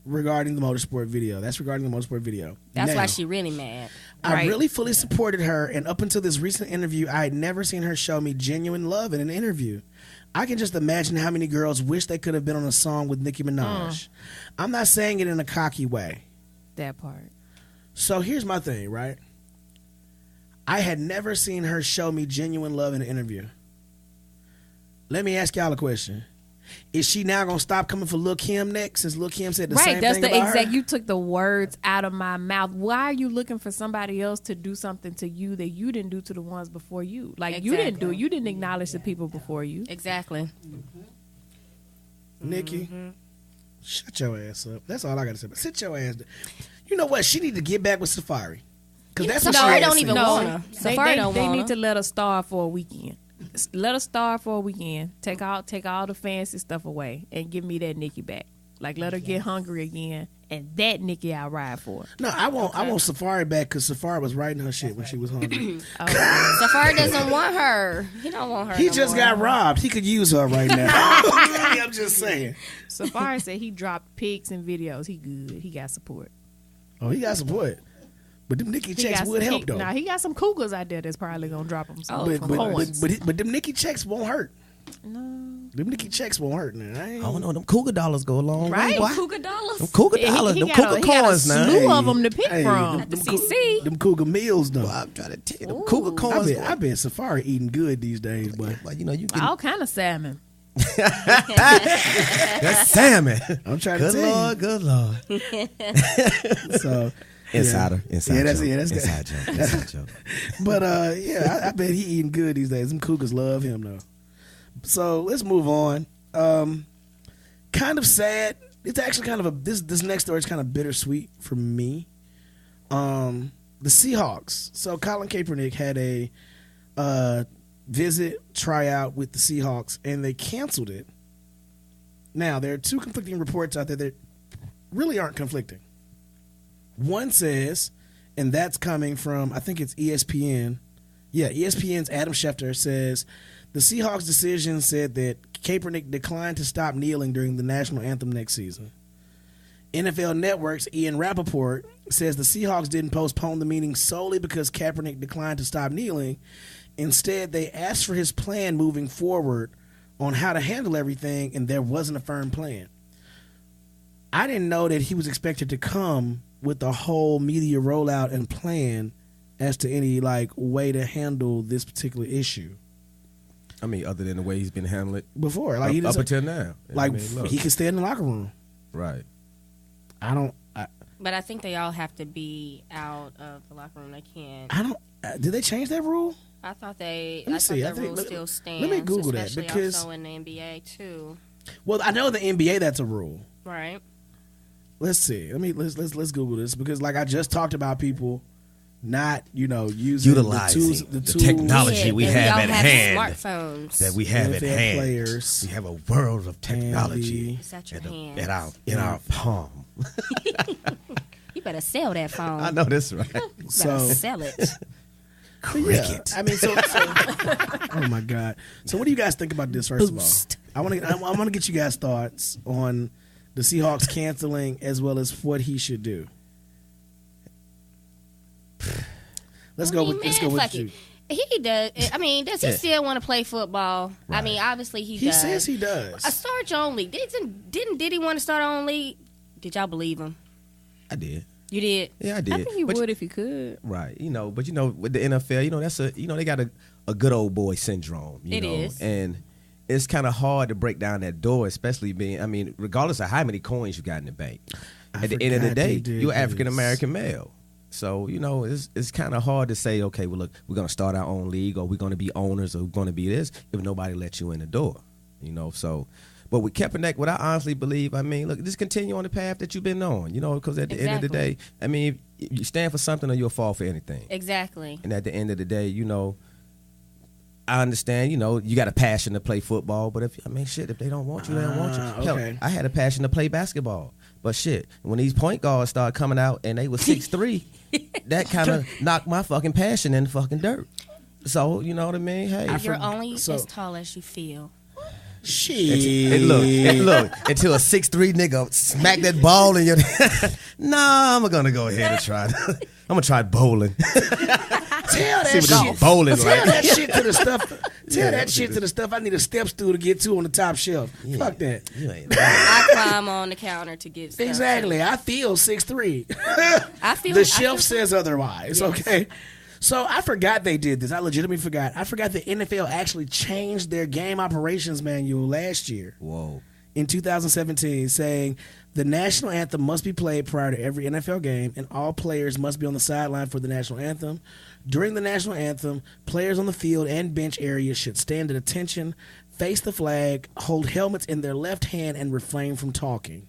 regarding the Motorsport video. That's regarding the Motorsport video. That's Now, why she really mad. I Right. really fully supported her, and up until this recent interview, I had never seen her show me genuine love in an interview. I can just imagine how many girls wish they could have been on a song with Nicki Minaj. I'm not saying it in a cocky way. That part. So here's my thing, right? I had never seen her show me genuine love in an interview. Let me ask y'all a question. Is she now gonna stop coming for Lil Kim next? Since Lil Kim said the same That's thing the about exact. her? You took the words out of my mouth. Why are you looking for somebody else to do something to you that you didn't do to the ones before you? Like you didn't do. You didn't acknowledge the people before you. Exactly. Nikki, shut your ass up. That's all I gotta say. But sit your ass down. You know what? She need to get back with Safari. Because that's what Safari she don't had even said. want her. Safari don't They want need her. to let her star for a weekend. Let her star for a weekend. Take all the fancy stuff away and give me that Nicki back. Like let her get hungry again, and that Nicki I'll ride for. No, I want Safari back because Safari was writing her shit when she was hungry. Safari doesn't want her. He don't want her. He no just more. got robbed. He could use her right now. I'm just saying. Safari said he dropped pics and videos. He good. He got support. Oh, he got support. But them Nicki checks would help, though. Nah, he got some cougars out there that's probably gonna drop him some coins. But them Nicki checks won't hurt. No. Them Nicki checks won't hurt now. I don't know. Them cougar dollars go a long Right? way. boy. Cougar dollars. Them cougar dollars. Them cougar he got a coins now. slew of them to pick from. The CC. Them cougar meals, though. Boy, I'm trying to tell you, them cougar coins. I bet Safari eating good these days, boy. But you know, you get All kind of salmon. that's salmon. I'm trying to Good tell Lord, good Lord. you. So Insider. Yeah, that's joke. it. That's inside joke. Inside joke. But I bet he eating good these days. Them cougars love him though. So let's move on. Kind of sad. It's actually kind of this next story is kind of bittersweet for me. The Seahawks. So Colin Kaepernick had a tryout with the Seahawks, and they canceled it. Now there are two conflicting reports out there that really aren't conflicting. One says, and that's coming from, I think it's ESPN. Yeah, ESPN's Adam Schefter says, the Seahawks' decision said that Kaepernick declined to stop kneeling during the national anthem next season. NFL Network's Ian Rappaport says the Seahawks didn't postpone the meeting solely because Kaepernick declined to stop kneeling. Instead, they asked for his plan moving forward on how to handle everything, and there wasn't a firm plan. I didn't know that he was expected to come with the whole media rollout and plan as to any way to handle this particular issue. I mean, other than the way he's been handling it Before, up until now. Look. He can stay in the locker room. Right. But I think they all have to be out of the locker room. They can't. Did they change that rule? I thought they. Let me I see. thought that rule still stands. Let me Google that, especially because also in the NBA too. Well, I know the NBA that's a rule. Right. Let's see. Let's Google this because like I just talked about people not using utilizing the technology we Yeah, have we at all hand. Smartphones. That we have at NFL hand. players We have a world of technology It's at your in hands. our palm. You better sell that phone. I know that's right. You better So sell it. Cricket. I mean, so oh my god. So what do you guys think about this? First of all, I want to get you guys' thoughts on the Seahawks canceling as well as what he should do. Let's go with fuck you. it. He does. I mean, does he still want to play football? I mean, obviously he does. He says he does. A start your own league. Did he want to start our own league? Did y'all believe him? I did. You did. Yeah, I did. I think he But would if he could. Right, but with the NFL, that's they got a good old boy syndrome. It is. And it's kind of hard to break down that door, especially regardless of how many coins you got in the bank. At the end of the day, you're African American male. So, it's kind of hard to say, okay, well, look, we're going to start our own league or we're going to be owners or we're going to be this if nobody lets you in the door, so. But with Kaepernick, what I honestly believe, look, just continue on the path that you've been on, because at the end of the day, if you stand for something or you'll fall for anything. Exactly. And at the end of the day, I understand, you got a passion to play football, but if they don't want you, they don't want you. Hell, Okay. I had a passion to play basketball. But shit, when these point guards started coming out and they were 6'3", that kind of knocked my fucking passion in the fucking dirt. So, you know what I mean? Hey. You're only as tall as you feel. Shit. And look, until a 6'3" nigga smack that ball in your Nah, I'm gonna go ahead and try. I'm gonna try bowling. Tell See that what shit. this bowling Tell like. that shit to the stuff. Tell Yeah, that shit to the stuff I need a step stool to get to on the top shelf. Fuck that. You ain't I climb on the counter to get stuff. Exactly. I feel 6'3". I feel The shelf says otherwise. Yes. Okay. So I forgot they did this. I legitimately forgot. I forgot the NFL actually changed their game operations manual last year. Whoa. In 2017, saying the national anthem must be played prior to every NFL game, and all players must be on the sideline for the national anthem. During the national anthem, players on the field and bench area should stand at attention, face the flag, hold helmets in their left hand, and refrain from talking.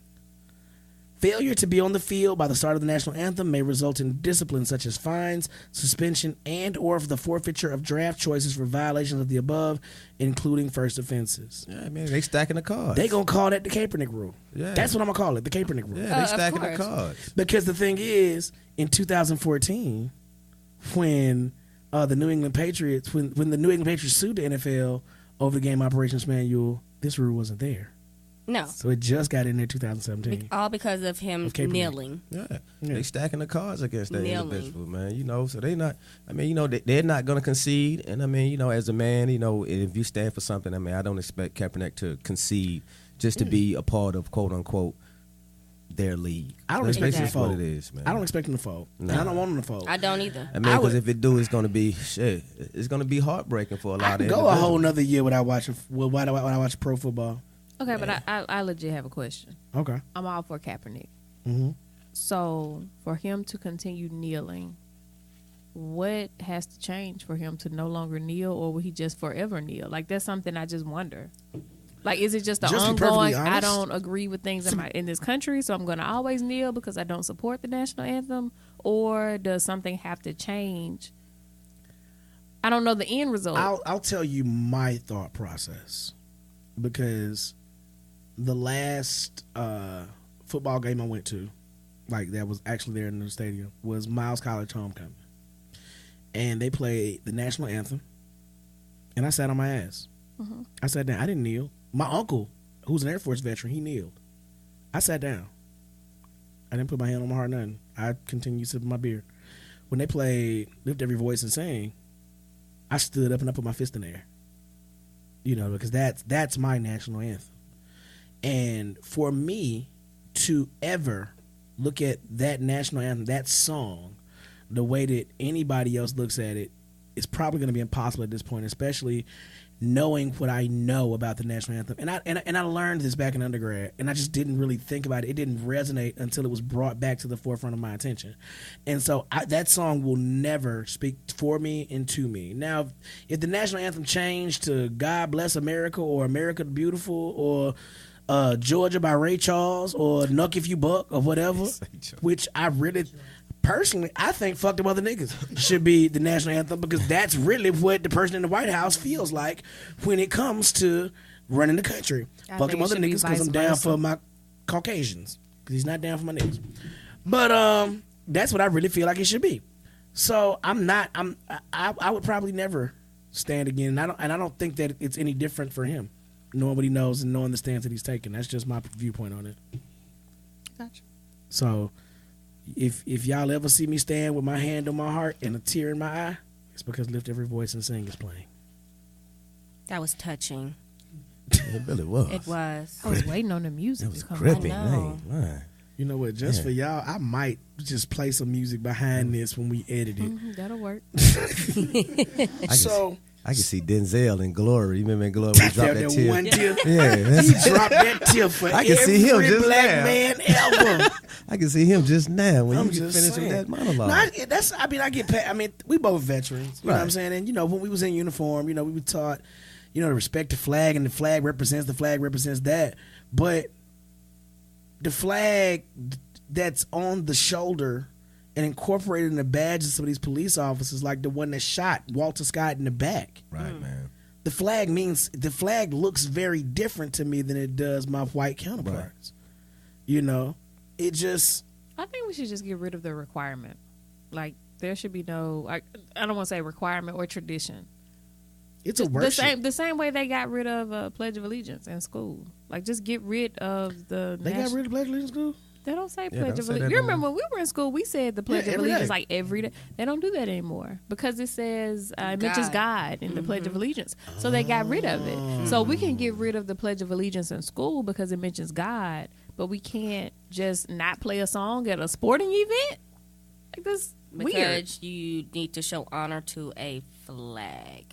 Failure to be on the field by the start of the national anthem may result in discipline such as fines, suspension, and or the forfeiture of draft choices for violations of the above, including first offenses. Yeah, man, they stacking the cards. They gonna call that the Kaepernick rule. Yeah. That's what I'm gonna call it, the Kaepernick rule. Yeah, they Of stacking the course. cards. Because the thing is, in 2014, when the New England Patriots, when the New England Patriots sued the NFL over the game operations manual, this rule wasn't there. No. So it just got in there 2017. All because of him Of Kaepernick. kneeling. Yeah. Yeah. They stacking the cards against that Kneeling. individual, man. So they not. They're not going to concede. And as a man, if you stand for something, I don't expect Kaepernick to concede just to be a part of quote unquote their league. I don't That's expect him to basically fold. what it is, man. I don't expect him to fold. No. And I don't want him to fold. I don't either. Because if it do, it's going to be shit. It's going to be heartbreaking for a lot I of can go a individuals. whole nother year without watching when I watch pro football. Okay, but I legit have a question. Okay. I'm all for Kaepernick. Mm-hmm. So for him to continue kneeling, what has to change for him to no longer kneel, or will he just forever kneel? Like, that's something I just wonder. Like, is it just the Just to be perfectly ongoing, I honest- don't agree with things in this country, so I'm going to always kneel because I don't support the national anthem? Or does something have to change? I don't know the end result. I'll tell you my thought process, because the last football game I went to, like that was actually there in the stadium, was Miles College homecoming, and they played the national anthem, and I sat on my ass. I sat down. I didn't kneel. My uncle, who's an Air Force veteran, he kneeled. I sat down. I didn't put my hand on my heart, nothing. I continued sipping my beer. When they played Lift Every Voice and Sing, I stood up and I put my fist in the air. Because that's my national anthem. And for me to ever look at that national anthem, that song, the way that anybody else looks at it, it's probably going to be impossible at this point, especially knowing what I know about the national anthem. And I learned this back in undergrad, and I just didn't really think about it. It didn't resonate until it was brought back to the forefront of my attention. And so that song will never speak for me and to me. Now, if the national anthem changed to God Bless America or America the Beautiful or Georgia by Ray Charles or Nuck If You Buck or whatever, which I really, personally, I think Fuck Them Other Niggas should be the national anthem because that's really what the person in the White House feels like when it comes to running the country. Fuck Them Other Niggas because I'm down for my Caucasians because he's not down for my niggas. But that's what I really feel like it should be. So I would probably never stand again, and I don't think that it's any different for him, knowing what he knows and knowing the stance that he's taking. That's just my viewpoint on it. Gotcha. So if y'all ever see me stand with my hand on my heart and a tear in my eye, it's because Lift Every Voice and Sing is playing. That was touching. It really was. It was. I was waiting on the music. It was to come gripping. on. I I know. ain't lying. You know what? Just for y'all, I might just play some music behind this when we edit it. Mhm, that'll work. I can see Denzel in Glory. You remember in Glory when he dropped that tear? one tear. Yeah, He dropped that tear for I can see him every just black now. man ever. I can see him just now when I'm you just finish saying. that monologue. No, I get paid. I mean, we both veterans. You know what I'm Right. saying? And, when we was in uniform, we were taught, to respect the flag, and the flag represents that. But the flag that's on the shoulder and incorporated in the badges of some of these police officers, like the one that shot Walter Scott in the back. Right, man. The flag looks very different to me than it does my white counterparts. It just. I think we should just get rid of the requirement. Like there should be no. I don't want to say requirement or tradition. It's a worship. The same way they got rid of Pledge of Allegiance in school. Like just get rid of the. They got rid of Pledge of Allegiance in school? They don't say Yeah, Pledge don't of say Allegiance. that You no remember more. when we were in school, we said the Pledge of every Allegiance day. like every day. They don't do that anymore because it says it mentions God in the Pledge of Allegiance. So they got rid of it. So we can get rid of the Pledge of Allegiance in school because it mentions God, but we can't just not play a song at a sporting event. Like this weird. Because you need to show honor to a flag.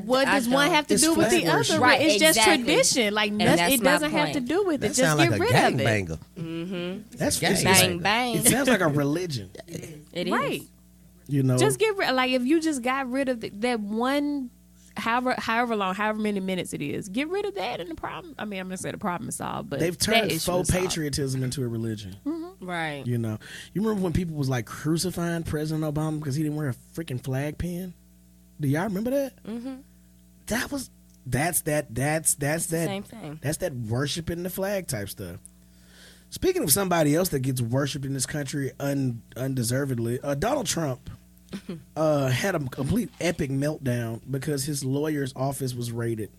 What does one have to It's do with the flag worship. other? Right, it's just exactly. tradition. Like that's it my doesn't have point. to do with That it. Just sounds get like a rid of it. gangbanger. That's Gang Bang, banger. bang. It sounds like a religion. It is. Right. Just get rid. Like if you just got rid of that one, however long, however many minutes it is, get rid of that, and the problem. I mean, I'm gonna say the problem is solved, but They've that turned issue faux is solved. patriotism into a religion. Right. You remember when people was like crucifying President Obama because he didn't wear a freaking flag pin? Do y'all remember that? Mm-hmm. That's that Same thing. That's that worshiping the flag type stuff. Speaking of somebody else that gets worshipped in this country undeservedly, Donald Trump had a complete epic meltdown because his lawyer's office was raided.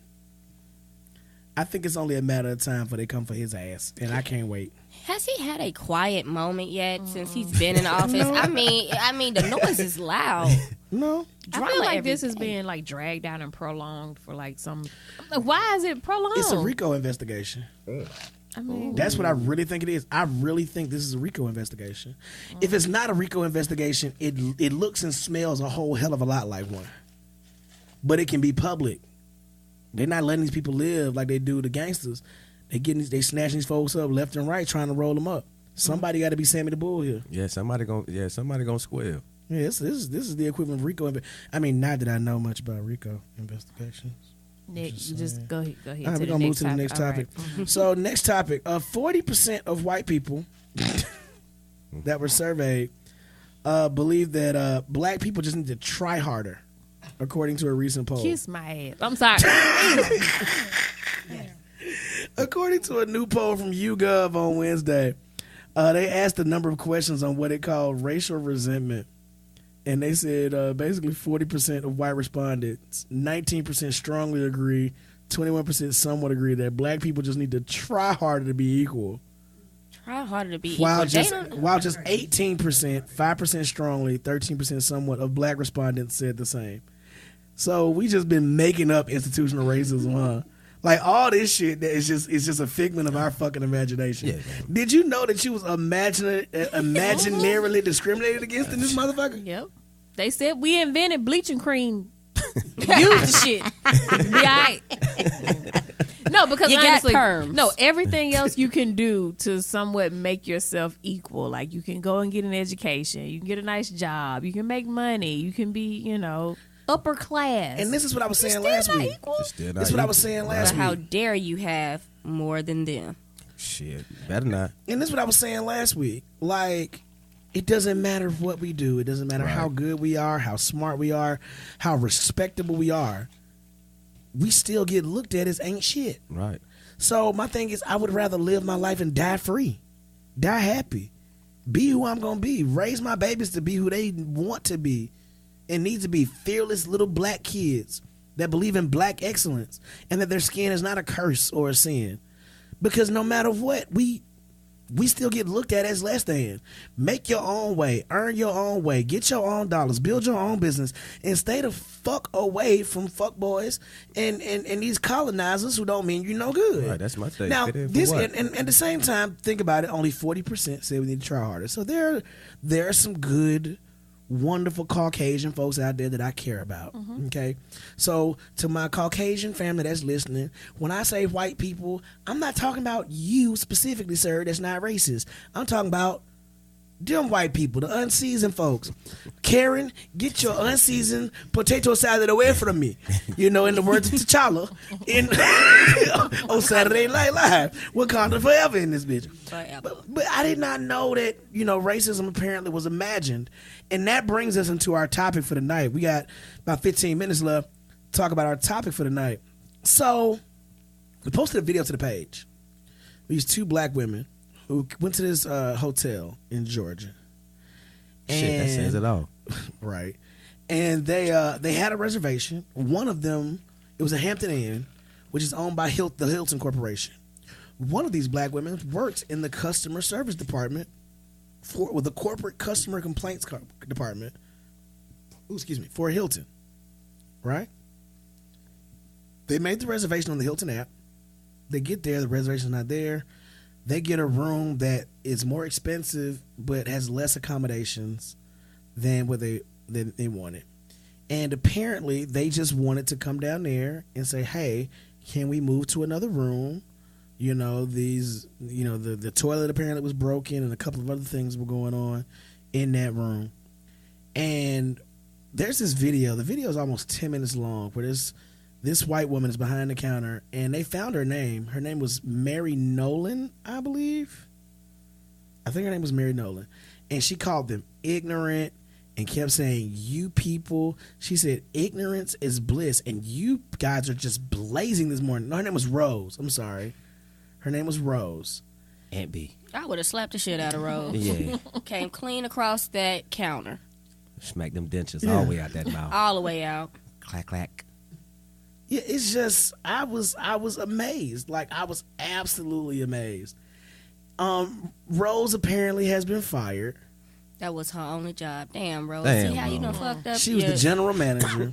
I think it's only a matter of time before they come for his ass, and I can't wait. Has he had a quiet moment yet since he's been in office? I mean, the noise is loud. No. I Drama feel like every this is day. being like dragged out and prolonged for like some. Like, why is it prolonged? It's a RICO investigation. I mean, That's what I really think it is. I really think this is a RICO investigation. If it's not a RICO investigation, it looks and smells a whole hell of a lot like one. But it can be public. They're not letting these people live like they do the gangsters. They snatching these folks up left and right, trying to roll them up. Somebody got to be Sammy the Bull here. Yeah, somebody gonna squeal. Yeah, this is the equivalent of RICO. I mean, not that I know much about RICO investigations. Nick, just go ahead. All right, to we're the gonna move next to the next topic. All So next topic: 40% of white people that were surveyed believe that black people just need to try harder, according to a recent poll. Kiss my ass. I'm sorry. According to a new poll from YouGov on Wednesday, they asked a number of questions on what it called racial resentment. And they said basically 40% of white respondents, 19% strongly agree, 21% somewhat agree that black people just need to try harder to be equal. Try harder to be While equal. just 18%, 5% strongly, 13% somewhat of black respondents said the same. So we just been making up institutional racism, huh? Like all this shit that is just a figment of our fucking imagination. Yeah. Did you know that you was imaginarily discriminated against in this motherfucker? Yep. They said we invented bleaching cream. Use the shit. Be all right. No, because You got honestly, perms. no, everything else you can do to somewhat make yourself equal. Like you can go and get an education, you can get a nice job, you can make money, you can be, upper class. And this is what I was saying Still last not week. equal. It's still not This is what I was equal. saying But last how week. dare you have more than them. Shit, better not. And this is what I was saying last week. Like, it doesn't matter what we do. It doesn't matter how good we are, how smart we are, how respectable we are. We still get looked at as ain't shit. Right. So my thing is, I would rather live my life and die free, die happy, be who I'm gonna be, raise my babies to be who they want to be, and need to be fearless little black kids that believe in black excellence and that their skin is not a curse or a sin. Because no matter what, we still get looked at as less than. Make your own way, earn your own way, get your own dollars, build your own business, and stay the fuck away from fuck boys and these colonizers who don't mean you no good. Right, that's my thing. Now, this what? and at the same time, think about it. Only 40% say we need to try harder. So there are some good, wonderful Caucasian folks out there that I care about. Okay, so to my Caucasian family that's listening, when I say white people, I'm not talking about you specifically, sir. That's not racist. I'm talking about them white people, the unseasoned folks. Karen, get your unseasoned potato salad away from me. You know, in the words of T'Challa on Saturday Night Live. Wakanda forever in this bitch. But I did not know that, you know, racism apparently was imagined. And that brings us into our topic for the night. We got about 15 minutes left to talk about our topic for the night. So we posted a video to the page. These two black women who went to this hotel in Georgia. Shit, that says it all. Right. And they had a reservation. One of them, it was a Hampton Inn, which is owned by the Hilton Corporation. One of these black women works in the customer service department with the corporate customer complaints department. For Hilton. Right? They made the reservation on the Hilton app. They get there, the reservation's not there. They get a room that is more expensive but has less accommodations than what they wanted. And apparently they just wanted to come down there and say, hey, can we move to another room? You know, the toilet apparently was broken and a couple of other things were going on in that room. And there's this video. The video is almost 10 minutes long where this white woman is behind the counter, and they found her name. Her name was Mary Nolan, I believe. I think her name was Mary Nolan. And she called them ignorant and kept saying, you people. She said, ignorance is bliss, and you guys are just blazing this morning. No, her name was Rose. I'm sorry. Her name was Rose. Aunt B. I would have slapped the shit out of Rose. Yeah. Came clean across that counter. Smack them dentures all the way out that mouth. All the way out. Clack, clack. Yeah, it's just I was amazed. Like, I was absolutely amazed. Rose apparently has been fired. That was her only job. Damn, Rose. Damn, See how you done Rose. fucked up? She was the general manager.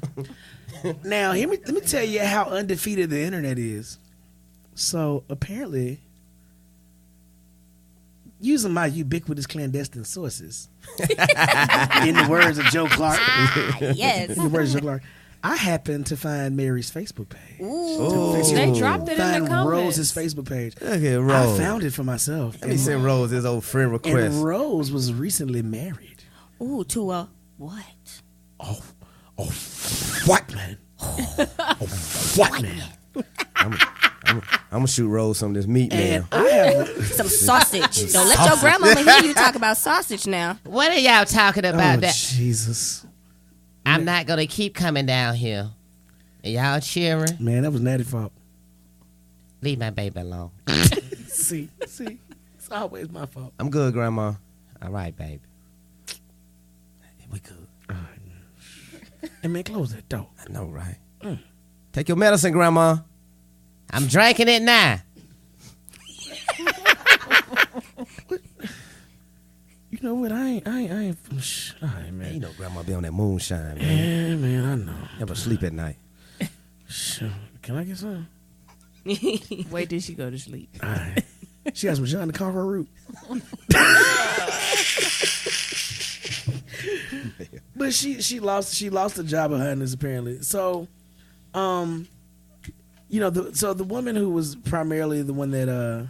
Now, let me tell you how undefeated the internet is. So apparently, using my ubiquitous clandestine sources, in the words of Joe Clark, Yes. in the words of Joe Clark, I happened to find Mary's Facebook page. Ooh. They dropped it in Find the comments. Rose's Facebook page. Look at Rose. I found it for myself. Let me send Rose his old friend request. And Rose was recently married. Ooh, to a what? Oh, white man. White man. I'm gonna shoot Rose some of this meat And now. I have Some sausage. Don't let your grandmama hear you talk about sausage now. What are y'all talking about? That Jesus. I'm not gonna keep coming down here. And y'all cheering. Man, that was Natty fault. Leave my baby alone. See, it's always my fault. I'm good, Grandma. All right, baby. We good. And man, close that door. I know, right? Take your medicine, Grandma. I'm drinking it now. You know what? I ain't. All right, Man, man. you know Grandma be on that moonshine, man. Yeah, man, I know. Never sleep at night. Sure. Can I get some? Wait till she go to sleep. All right. She got some John the Conqueror root. But she lost the job behind this apparently. So, you know, the woman who was primarily the one that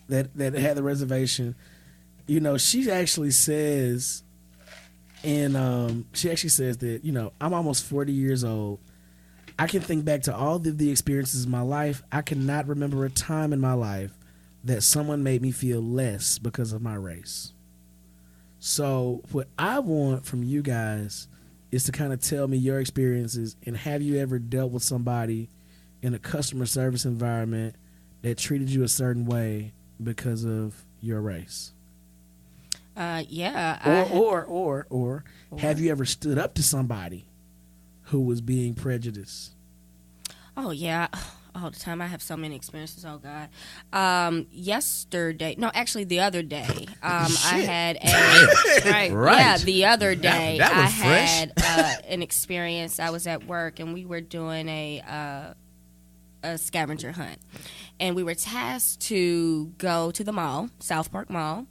had the reservation, you know, she actually says that, you know, I'm almost 40 years old. I can think back to all of the experiences in my life. I cannot remember a time in my life that someone made me feel less because of my race. So what I want from you guys is to kind of tell me your experiences, and have you ever dealt with somebody in a customer service environment that treated you a certain way because of your race? Yeah. Or have you ever stood up to somebody who was being prejudiced? Oh, yeah. All the time. I have so many experiences. Oh, God. The other day, I had a... Right. Yeah, the other day, That was I fresh. had an experience. I was at work, and we were doing a scavenger hunt. And we were tasked to go to the mall, South Park Mall,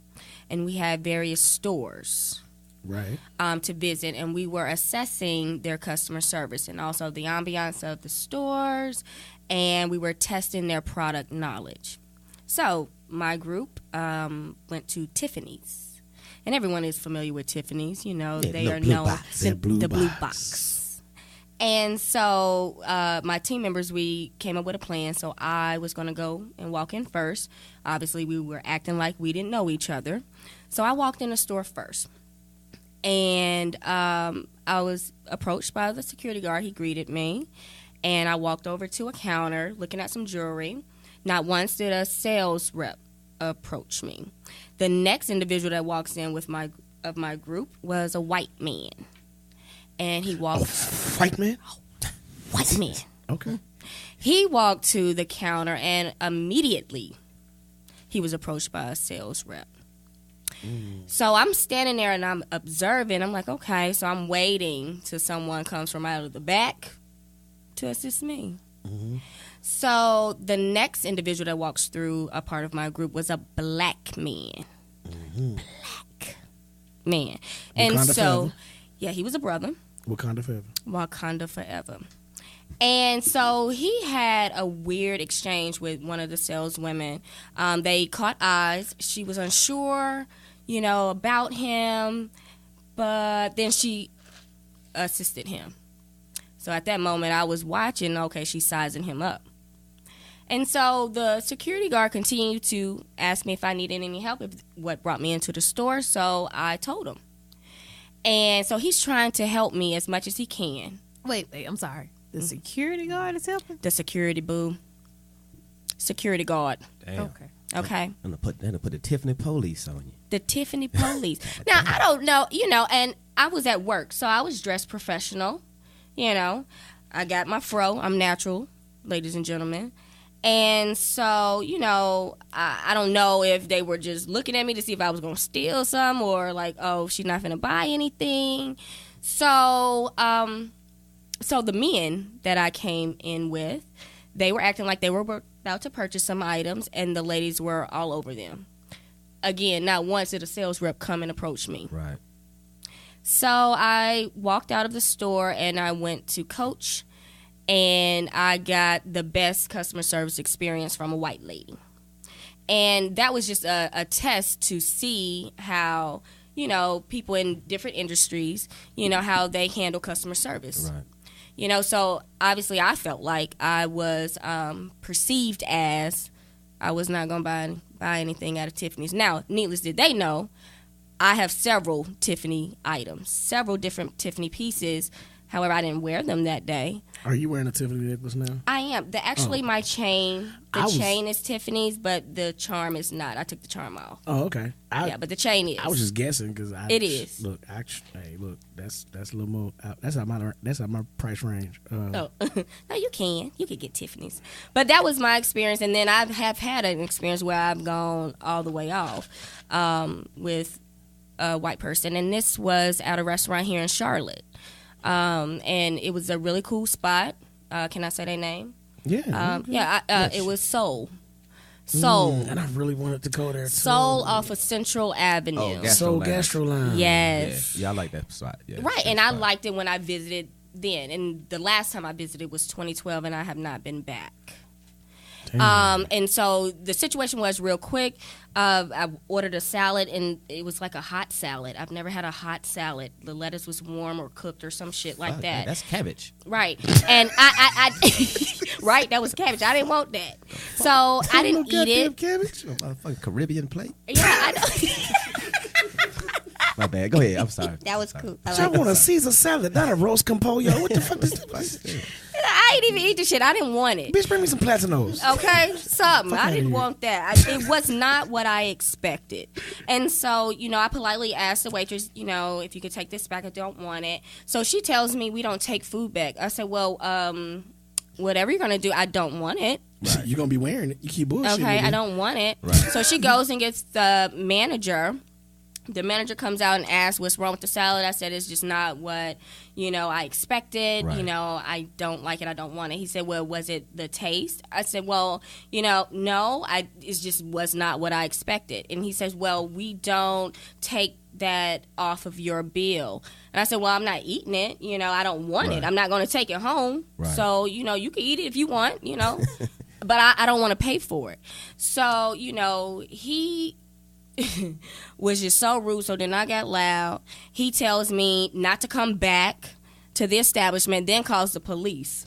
and we had various stores Right. to visit, and we were assessing their customer service and also the ambiance of the stores, and we were testing their product knowledge. So my group went to Tiffany's, and everyone is familiar with Tiffany's. You know, they are known That blue blue box. box. And so my team members, we came up with a plan. So I was going to go and walk in first. Obviously, we were acting like we didn't know each other. So I walked in the store first. And I was approached by the security guard. He greeted me. And I walked over to a counter looking at some jewelry. Not once did a sales rep approach me. The next individual that walks in with my group was a white man. And he walked... White man? White man. Okay. He walked to the counter, and immediately he was approached by a sales rep. So I'm standing there and I'm observing. I'm like, okay, so I'm waiting till someone comes from out of the back to assist me. Mm-hmm. So the next individual that walks through a part of my group was a black man. Mm-hmm. Black man. And Wakanda so, forever. yeah, he was a brother. Wakanda forever. Wakanda forever. And so he had a weird exchange with one of the saleswomen. They caught eyes. She was unsure, about him, but then she assisted him. So at that moment, I was watching, okay, she's sizing him up. And so the security guard continued to ask me if I needed any help, what brought me into the store, so I told him. And so he's trying to help me as much as he can. Wait, I'm sorry. The security guard is helping? The security guard. Damn. Okay. I'm gonna put the Tiffany police on you. The Tiffany police. Now, I don't know, and I was at work, so I was dressed professional. I got my fro. I'm natural, ladies and gentlemen. And so, I don't know if they were just looking at me to see if I was going to steal some or like, oh, she's not going to buy anything. So, so the men that I came in with, they were acting like they were about to purchase some items, and the ladies were all over them. Again, not once did a sales rep come and approach me. Right. So I walked out of the store and I went to Coach, and I got the best customer service experience from a white lady. And that was just a test to see how, people in different industries, how they handle customer service. Right. So obviously I felt like I was perceived as I was not going to buy anything out of Tiffany's. Now, needless did they know, I have several Tiffany items, several different Tiffany pieces. However, I didn't wear them that day. Are you wearing a Tiffany necklace now? I am. My chain, chain is Tiffany's, but the charm is not. I took the charm off. Oh, okay. But the chain is. I was just guessing because It is. Look, that's a little more. That's out my price range. No, you can get Tiffany's, but that was my experience. And then I have had an experience where I've gone all the way off with a white person, and this was at a restaurant here in Charlotte. And it was a really cool spot. Can I say their name? Yeah. Yes. It was Soul. And I really wanted to go there too. Soul off of Central Avenue. Oh, Soul Gastro Line. Yes. Yeah, I like that spot. Yeah, Right, and I liked it when I visited then. And the last time I visited was 2012, and I have not been back. And so the situation was real quick. I ordered a salad, and it was like a hot salad. I've never had a hot salad. The lettuce was warm or cooked or some shit like that. Man, that's cabbage. Right. And I right, that was cabbage. I didn't want that. So I didn't eat it. Cabbage? Motherfucking Caribbean plate? Yeah, I know. My bad. Go ahead. I'm sorry. That was cool. I want a Caesar salad, not a roast compollo. What the fuck is this? I ain't even eat the shit. I didn't want it. Bitch, bring me some Platinos. Okay, something. I didn't want that. It was not what I expected. And so, I politely asked the waitress, if you could take this back. I don't want it. So she tells me we don't take food back. I said, well, whatever you're going to do, I don't want it. Right. You're going to be wearing it. You keep bullshitting. Okay, I don't want it. Right. So she goes and gets the manager. The manager comes out and asks what's wrong with the salad. I said it's just not what, I expected. Right. I don't like it. I don't want it. He said, well, was it the taste? I said, well, no, it just was not what I expected. And he says, well, we don't take that off of your bill. And I said, well, I'm not eating it. I don't want it. I'm not going to take it home. Right. So, you can eat it if you want, but I don't want to pay for it. So, he was just so rude. So then I got loud. He tells me not to come back to the establishment, then calls the police.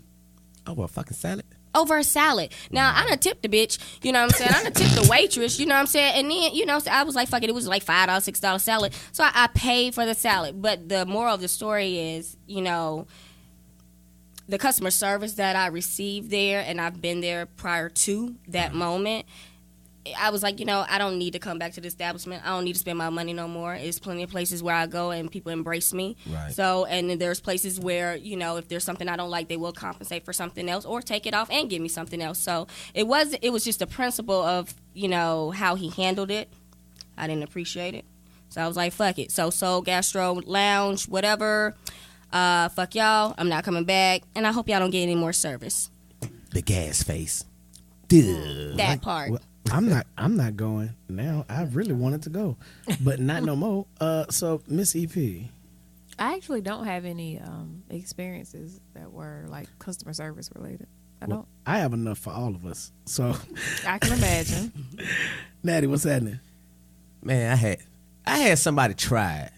Over a fucking salad? Over a salad. Now, I done tipped the bitch, you know what I'm saying? I done tipped the waitress, you know what I'm saying? And then, I was like, fuck it, it was like $5, $6 salad. So I paid for the salad. But the moral of the story is, the customer service that I received there, and I've been there prior to that moment, I was like, I don't need to come back to the establishment. I don't need to spend my money no more. There's plenty of places where I go and people embrace me. Right. So, and then there's places where, if there's something I don't like, they will compensate for something else or take it off and give me something else. So it was just a principle of, how he handled it. I didn't appreciate it. So I was like, fuck it. So Soul Gastro Lounge, whatever. Fuck y'all. I'm not coming back. And I hope y'all don't get any more service. The gas face. Duh. That part. Well, I'm not going now. I really wanted to go, but not no more. So Miss EP, I actually don't have any experiences that were like customer service related. I don't. I have enough for all of us. So I can imagine. Natty, what's happening? Man, I had somebody try it.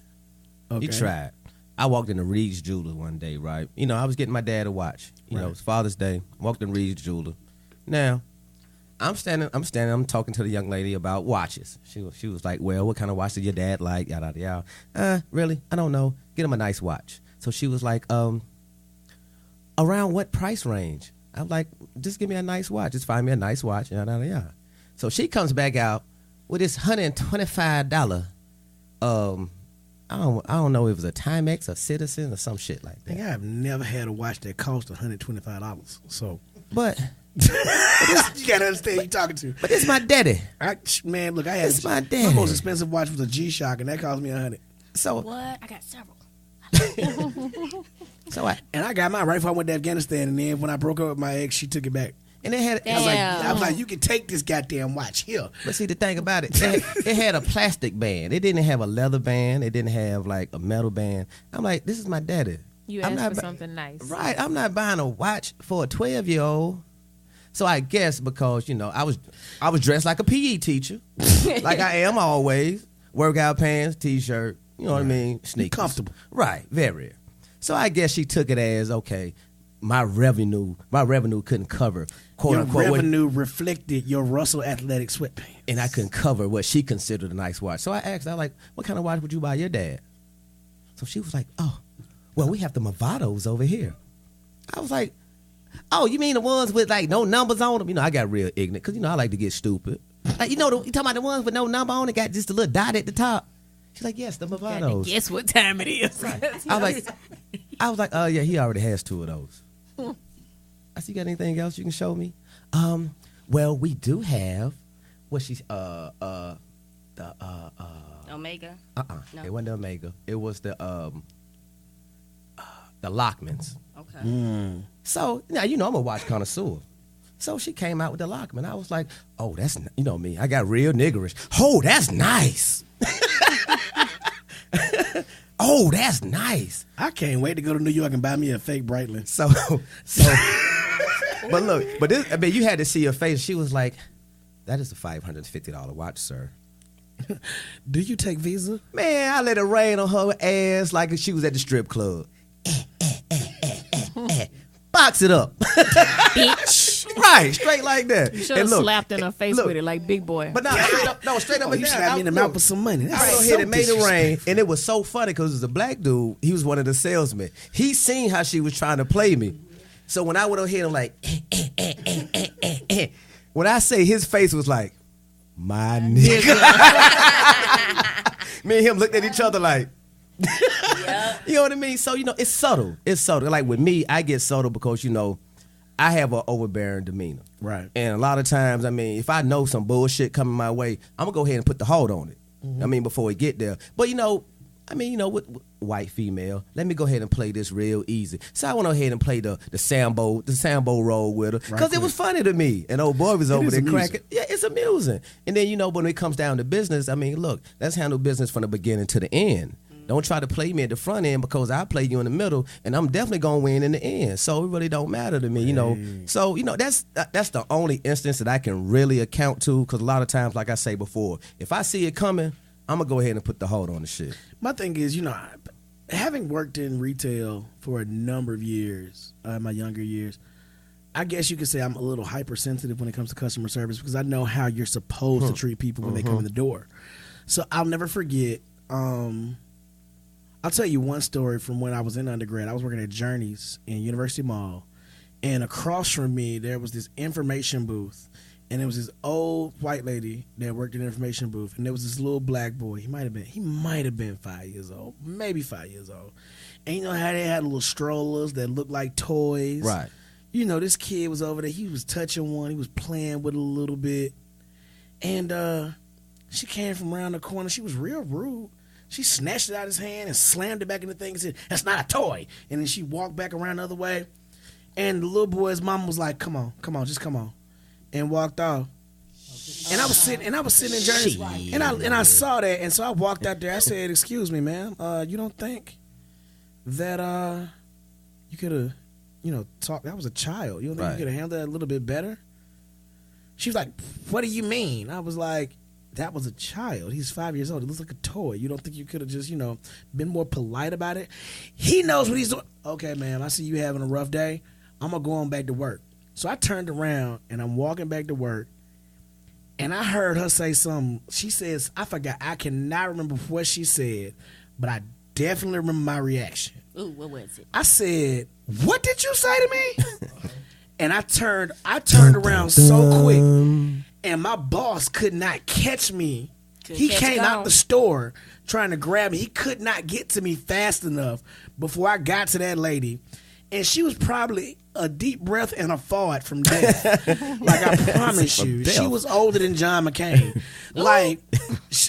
Okay. He tried. I walked into Reed's Jeweler one day, right? I was getting my dad a watch. It was Father's Day. Walked in Reed's Jeweler. Now, I'm talking to the young lady about watches. She was like, well, what kind of watch did your dad like? Yada, yada, yada. Really? I don't know. Get him a nice watch. So she was like, around what price range? I'm like, just give me a nice watch. Just find me a nice watch. Yada, yada, yada. So she comes back out with this $125, I don't know if it was a Timex, a Citizen, or some shit like that. I have never had a watch that cost $125. So, But you gotta understand who you're talking to. But it's my daddy. Man, look, I had It's my daddy. my most expensive watch was a G-Shock, and that cost me $100. So What? I got several. And I got mine right before I went to Afghanistan, and then when I broke up with my ex, she took it back. and it had. I was like, you can take this goddamn watch here. But see, the thing about it, it had a plastic band. It didn't have a leather band. It didn't have like a metal band. I'm like, this is my daddy. You I'm asked not for something nice. Right. I'm not buying a watch for a 12-year-old. So I guess because, I was dressed like a PE teacher. Like I am always. Workout pants, T-shirt, you know what I mean? Sneakers. Comfortable. Right. Very. So I guess she took it as, okay, my revenue couldn't cover, quote Your unquote. revenue reflected your Russell Athletic sweatpants. And I couldn't cover what she considered a nice watch. So I asked her, like, what kind of watch would you buy your dad? So she was like, oh, well, we have the Movados over here. I was like, oh, you mean the ones with, like, no numbers on them? I got real ignorant because, I like to get stupid. Like, you talking about the ones with no number on it, got just a little dot at the top. She's like, yes, the Movados. Guess what time it is? Right. I was like, oh, yeah, he already has 2 of those. I said, you got anything else you can show me? Well, we do have what she's Omega. No. It wasn't the Omega. It was the Lockmans. Okay. So now I'm a watch connoisseur. So she came out with the Lockman. I was like, oh, that's me. I got real niggerish. Oh, that's nice. Oh, that's nice. I can't wait to go to New York and buy me a fake Breitling. So But look, but this, I mean, you had to see her face. She was like, "That is a $550 watch, sir." Do you take Visa? Man, I let it rain on her ass like she was at the strip club. Box it up. Bitch. Right, straight like that. You should have slapped in her face with it like Big Boy. But no, straight up and You down. slapped me in the mouth with some money. I That's went so ahead and made it rain, disrespectful. and it was so funny because it was a black dude. He was one of the salesmen. He seen how she was trying to play me. So when I went ahead, I'm like, when I say his face was like, my nigga. Me and him looked at each other like, you know what I mean? So, it's subtle. It's subtle. Like with me, I get subtle because, I have an overbearing demeanor. Right. And a lot of times, I mean, if I know some bullshit coming my way, I'm going to go ahead and put the hold on it. I mean, before we get there. But, with white female, let me go ahead and play this real easy. So I went ahead and played the Sambo role with her because it was funny to me. And old boy was over there cracking. Yeah, it's amusing. And then, when it comes down to business, I mean, look, let's handle business from the beginning to the end. Don't try to play me at the front end because I play you in the middle, and I'm definitely gonna win in the end. So it really don't matter to me, So that's the only instance that I can really account to. Because a lot of times, like I say before, if I see it coming, I'm gonna go ahead and put the hold on the shit. My thing is, having worked in retail for a number of years, my younger years, I guess you could say I'm a little hypersensitive when it comes to customer service because I know how you're supposed to treat people when they come in the door. So I'll never forget. I'll tell you one story from when I was in undergrad. I was working at Journeys in University Mall, and across from me there was this information booth, and it was this old white lady that worked in the information booth, and there was this little black boy. He might have been 5 years old, maybe 5 years old. And you know how they had little strollers that looked like toys? Right. This kid was over there. He was touching one. He was playing with it a little bit. And she came from around the corner. She was real rude. She snatched it out of his hand and slammed it back in the thing and said, "That's not a toy." And then she walked back around the other way. And the little boy's mom was like, come on, just come on. And walked off. And I was sitting in Journeys. And I saw that. And so I walked out there. I said, "Excuse me, ma'am. You don't think that you could have, talked? That was a child. You don't think you could have handled that a little bit better?" She was like, "What do you mean?" I was like, "That was a child. He's 5 years old. It looks like a toy. You don't think you could have just, been more polite about it?" He knows what he's doing. "Okay, ma'am, I see you having a rough day. I'm going to go on back to work." So I turned around, and I'm walking back to work, and I heard her say something. She says, I forgot. I cannot remember what she said, but I definitely remember my reaction. Ooh, what was it? I said, "What did you say to me?" And I turned around so quick. And my boss could not catch me. He came out the store trying to grab me. He could not get to me fast enough before I got to that lady. And she was probably a deep breath and a fart from death. Like, I promise you. She was older than John McCain. Like,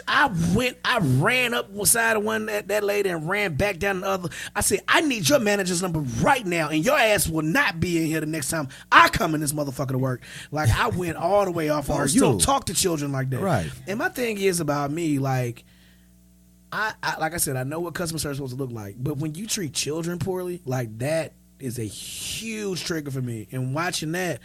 I ran up one side of that lady and ran back down the other. I said, "I need your manager's number right now, and your ass will not be in here the next time I come in this motherfucker to work." Like, I went all the way off on her. You don't talk to children like that. Right. And my thing is about me, like, I like I said, I know what customer service is supposed to look like, but when you treat children poorly, like, that is a huge trigger for me. And watching that,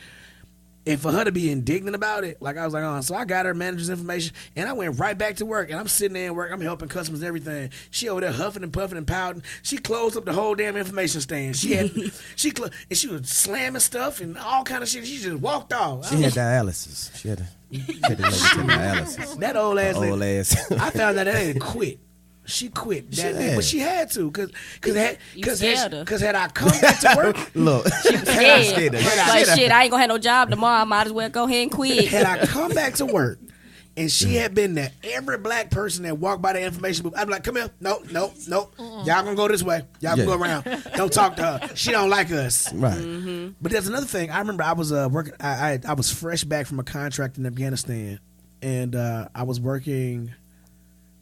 and for her to be indignant about it, like, I was like, "Oh." So I got her manager's information, and I went right back to work. And I'm sitting there at work. I'm helping customers and everything. She over there huffing and puffing and pouting. She closed up the whole damn information stand. And she was slamming stuff and all kind of shit. She just walked off. She had dialysis. She had to dialysis. That old ass lady. Old ass. I found out that lady quit. She quit that day, but she had to, cause had I come back to work, look, She was scared. Like, shit, I ain't gonna have no job tomorrow. I might as well go ahead and quit. had I come back to work, and she had been there, every black person that walked by the information booth, I'd be like, "Come here, nope. Y'all gonna go this way. Y'all can go around. Don't talk to her. She don't like us." Right. Mm-hmm. But there's another thing. I remember I was working. I was fresh back from a contract in Afghanistan, and I was working.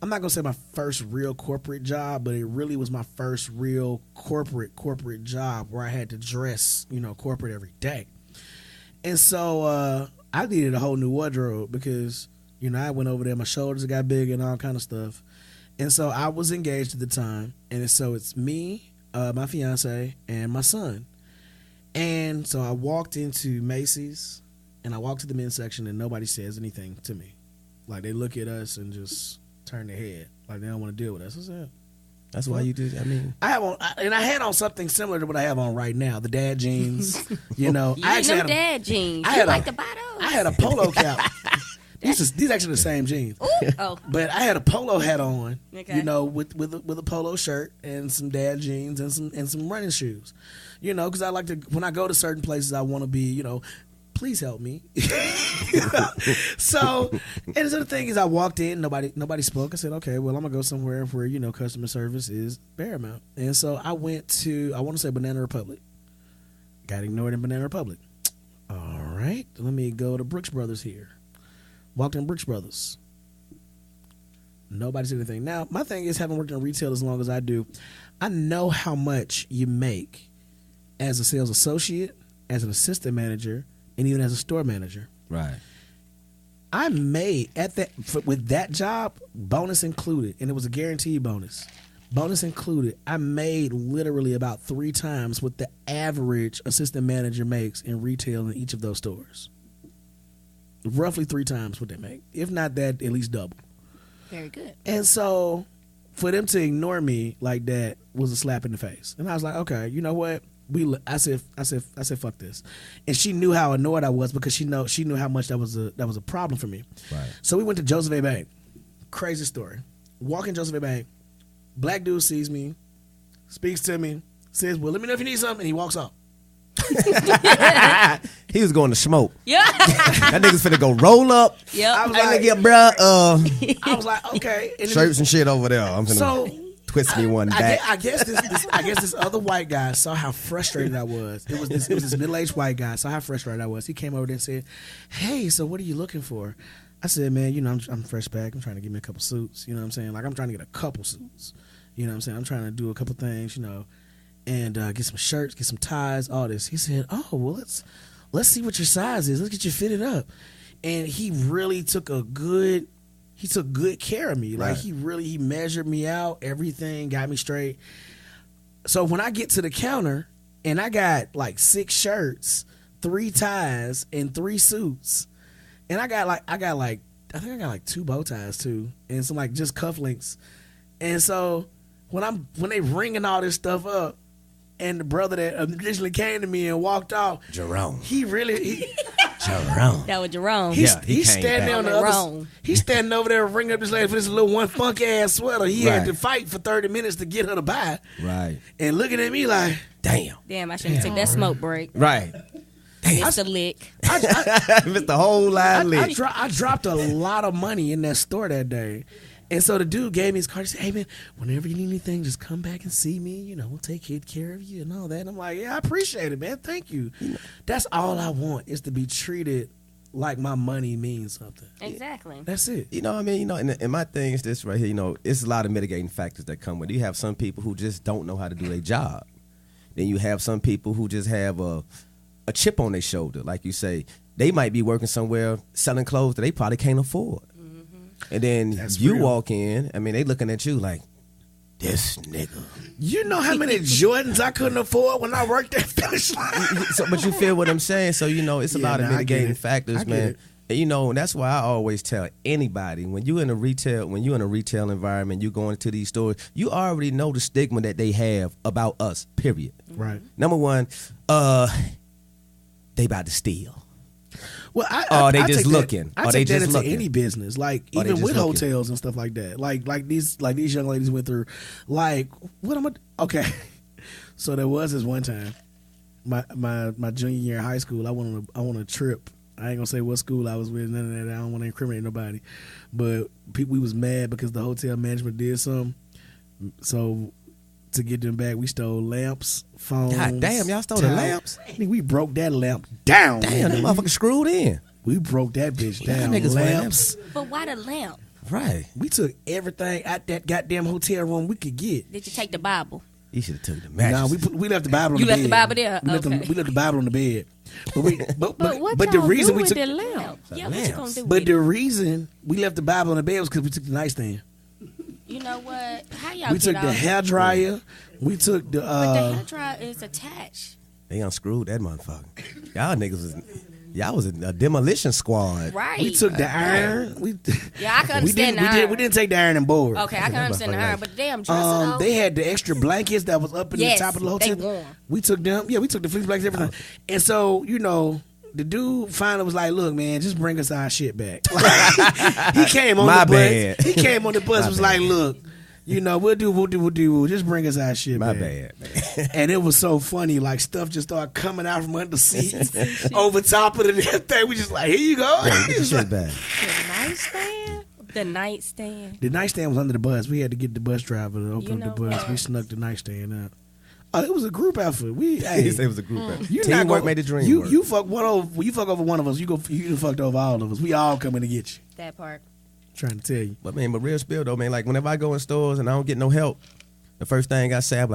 I'm not gonna say my first real corporate job, but it really was my first real corporate job where I had to dress, corporate every day. And so I needed a whole new wardrobe because, I went over there, my shoulders got big and all kind of stuff. And so I was engaged at the time, and so it's me, my fiance, and my son. And so I walked into Macy's, and I walked to the men's section, and nobody says anything to me. Like, they look at us and just turn their head. Like, they don't want to deal with us. What's that? That's why you do. I mean, I had on something similar to what I have on right now, the dad jeans. You know, I actually had dad jeans. I like to buy those. I had a polo cap. These actually the same jeans. Ooh. Oh. But I had a polo hat on, Okay. you know, with a polo shirt and some dad jeans and some running shoes. You know, because I like to, when I go to certain places, I want to be, you know, please help me. So, and the other thing is, I walked in, nobody spoke. I said, okay, well, I'm gonna go somewhere where, you know, customer service is paramount. And so I went to, I want to say Banana Republic. Got ignored in Banana Republic. All right, let me go to Brooks Brothers here. Walked in Brooks Brothers. Nobody said anything. Now, my thing is, having worked in retail as long as I do, I know how much you make as a sales associate, as an assistant manager, and even as a store manager. right. I made with that job, bonus included, and it was a guaranteed bonus. Bonus included, I made literally about 3 times what the average assistant manager makes in retail in each of those stores. Roughly 3 times what they make. If not that, at least double. Very good. And so for them to ignore me like that was a slap in the face. And I was like, okay, you know what? I said, fuck this. And she knew how annoyed I was because she knew how much that was a problem for me. Right. So we went to Joseph A. Bank. Crazy story. Walking Joseph A. Bank, black dude sees me, speaks to me, says, well, let me know if you need something, and he walks off. He was going to smoke. Yeah. That nigga's finna go roll up. Yep. I was Hey, like, nigga, bruh, I was like, okay. And then- shirts and shit over there. I'm finna So twist me one back. I guess this other white guy saw how frustrated I was. It was this middle-aged white guy saw how frustrated I was. He came over there and said, "Hey, so what are you looking for?" I said, "Man, you know, I'm fresh back. I'm trying to get me a couple suits. You know what I'm saying? Like, I'm trying to get a couple suits. You know what I'm saying? I'm trying to do a couple things, you know, and get some shirts, get some ties, all this." He said, "Oh, well, let's see what your size is. Let's get you fitted up." And he really took good care of me. Like, Right. he measured me out, everything, got me straight. So when I get to the counter and I got like 6 shirts, 3 ties, and 3 suits, and I think I got like 2 bow ties too, and some like just cufflinks. And so when they ringing all this stuff up, and the brother that originally came to me and walked off, Jerome. Jerome. That was Jerome. Yeah, he he's came standing back. on the Jerome. other. He's standing over there ringing up this lady for this little one funky ass sweater. He had Right. to fight for 30 minutes to get her to buy, Right. and looking at me like, Damn. Damn, I should have took that smoke break. Right. Missed a lick. Missed the whole line lick. I dropped a lot of money in that store that day. And so the dude gave me his card. He said, "Hey, man, whenever you need anything, just come back and see me. You know, we'll take good care of you and all that." And I'm like, "Yeah, I appreciate it, man. Thank you." That's all I want, is to be treated like my money means something. Exactly. That's it. You know what I mean? You know, and my thing is this right here. You know, it's a lot of mitigating factors that come with it. You have some people who just don't know how to do their job. Then you have some people who just have a chip on their shoulder. Like you say, they might be working somewhere selling clothes that they probably can't afford. And then That's you real. walk in, I mean, they looking at you like, this nigga. You know how many Jordans I couldn't afford when I worked at Finish Line? So, but you feel what I'm saying? So, you know, it's a Yeah, lot of nah, I get mitigating it. factors, I get man. it. And, you know, and that's why I always tell anybody, when you're in a retail environment, you're going to these stores, you already know the stigma that they have about us, period. Right. Number one, they about to steal. Well, Or they I just take looking. That, I Or take they that just into looking. any business, like Or they even just with looking. hotels and stuff like that. Like these young ladies went through. Like, what am I? Okay, so there was this one time, my junior year in high school. I went on a trip. I ain't gonna say what school I was with. None of that. I don't want to incriminate nobody. But we was mad because the hotel management did something. So to get them back, we stole lamps, phones. God damn, y'all stole the towels. lamps? Nigga, we broke that lamp down. Damn, man. that motherfucker screwed in. We broke that bitch Y'all down. niggas wear Lamps. But why the lamp? Right. We took everything out that goddamn hotel room we could get. Did you take the Bible? You should have took the Nah, mattress. we left the Bible on You the left bed. the Bible there? We left, Okay. we left the Bible on the bed. But what the y'all reason do we with took the lamp? Yeah, what you gonna do but with the it? reason we left the Bible on the bed was because we took the nightstand. You know what? How y'all We get took the off? hair dryer. We took the But the hair dryer is attached. They unscrewed that motherfucker. Y'all was a demolition squad. Right. We took the iron. Yeah, I can understand the iron. We didn't take the iron and board. Okay, I can understand the iron, but damn, dressing They had the extra blankets that was up in the top of the hotel. They warm. We took them. Yeah, we took the fleece blankets, everything. And so, the dude finally was like, "Look, man, just bring us our shit back." He came on the bus. He came on the bus. Was like, "Look, we'll do. Just bring us our shit My back." bad. And it was so funny. Like stuff just started coming out from under the seats, over top of the thing. We just like, "Here you go." Get your shit back. The nightstand. The nightstand was under the bus. We had to get the bus driver to open up the bus. We snuck the nightstand out. It was a group effort. He said it was a group effort. Teamwork made the dream work. You fuck over one of us. You done fucked over all of us. We all coming to get you. That part. Trying to tell you. But real spill though, man. Like whenever I go in stores and I don't get no help, the first thing I say,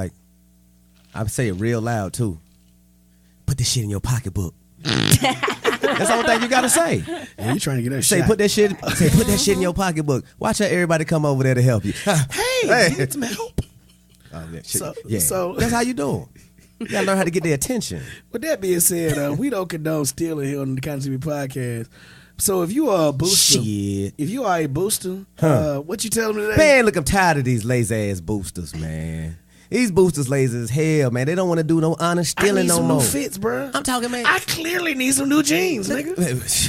I say it real loud too. Put this shit in your pocketbook. That's the only thing you gotta say. Yeah, you trying to get that shit. Put that shit in your pocketbook. Watch how everybody come over there to help you. Hey, get some help. Oh, yeah, so that's how you do it. You gotta learn how to get their attention. With that being said, we don't condone stealing here on the KNWLDG podcast. So if you are a booster, what you tell them today? Man, look, I'm tired of these lazy ass boosters, man. These boosters lazy as hell, man. They don't want to do no honest stealing no more. I need some new fits, bro. I'm talking, man. I clearly need some new jeans, nigga. Yes.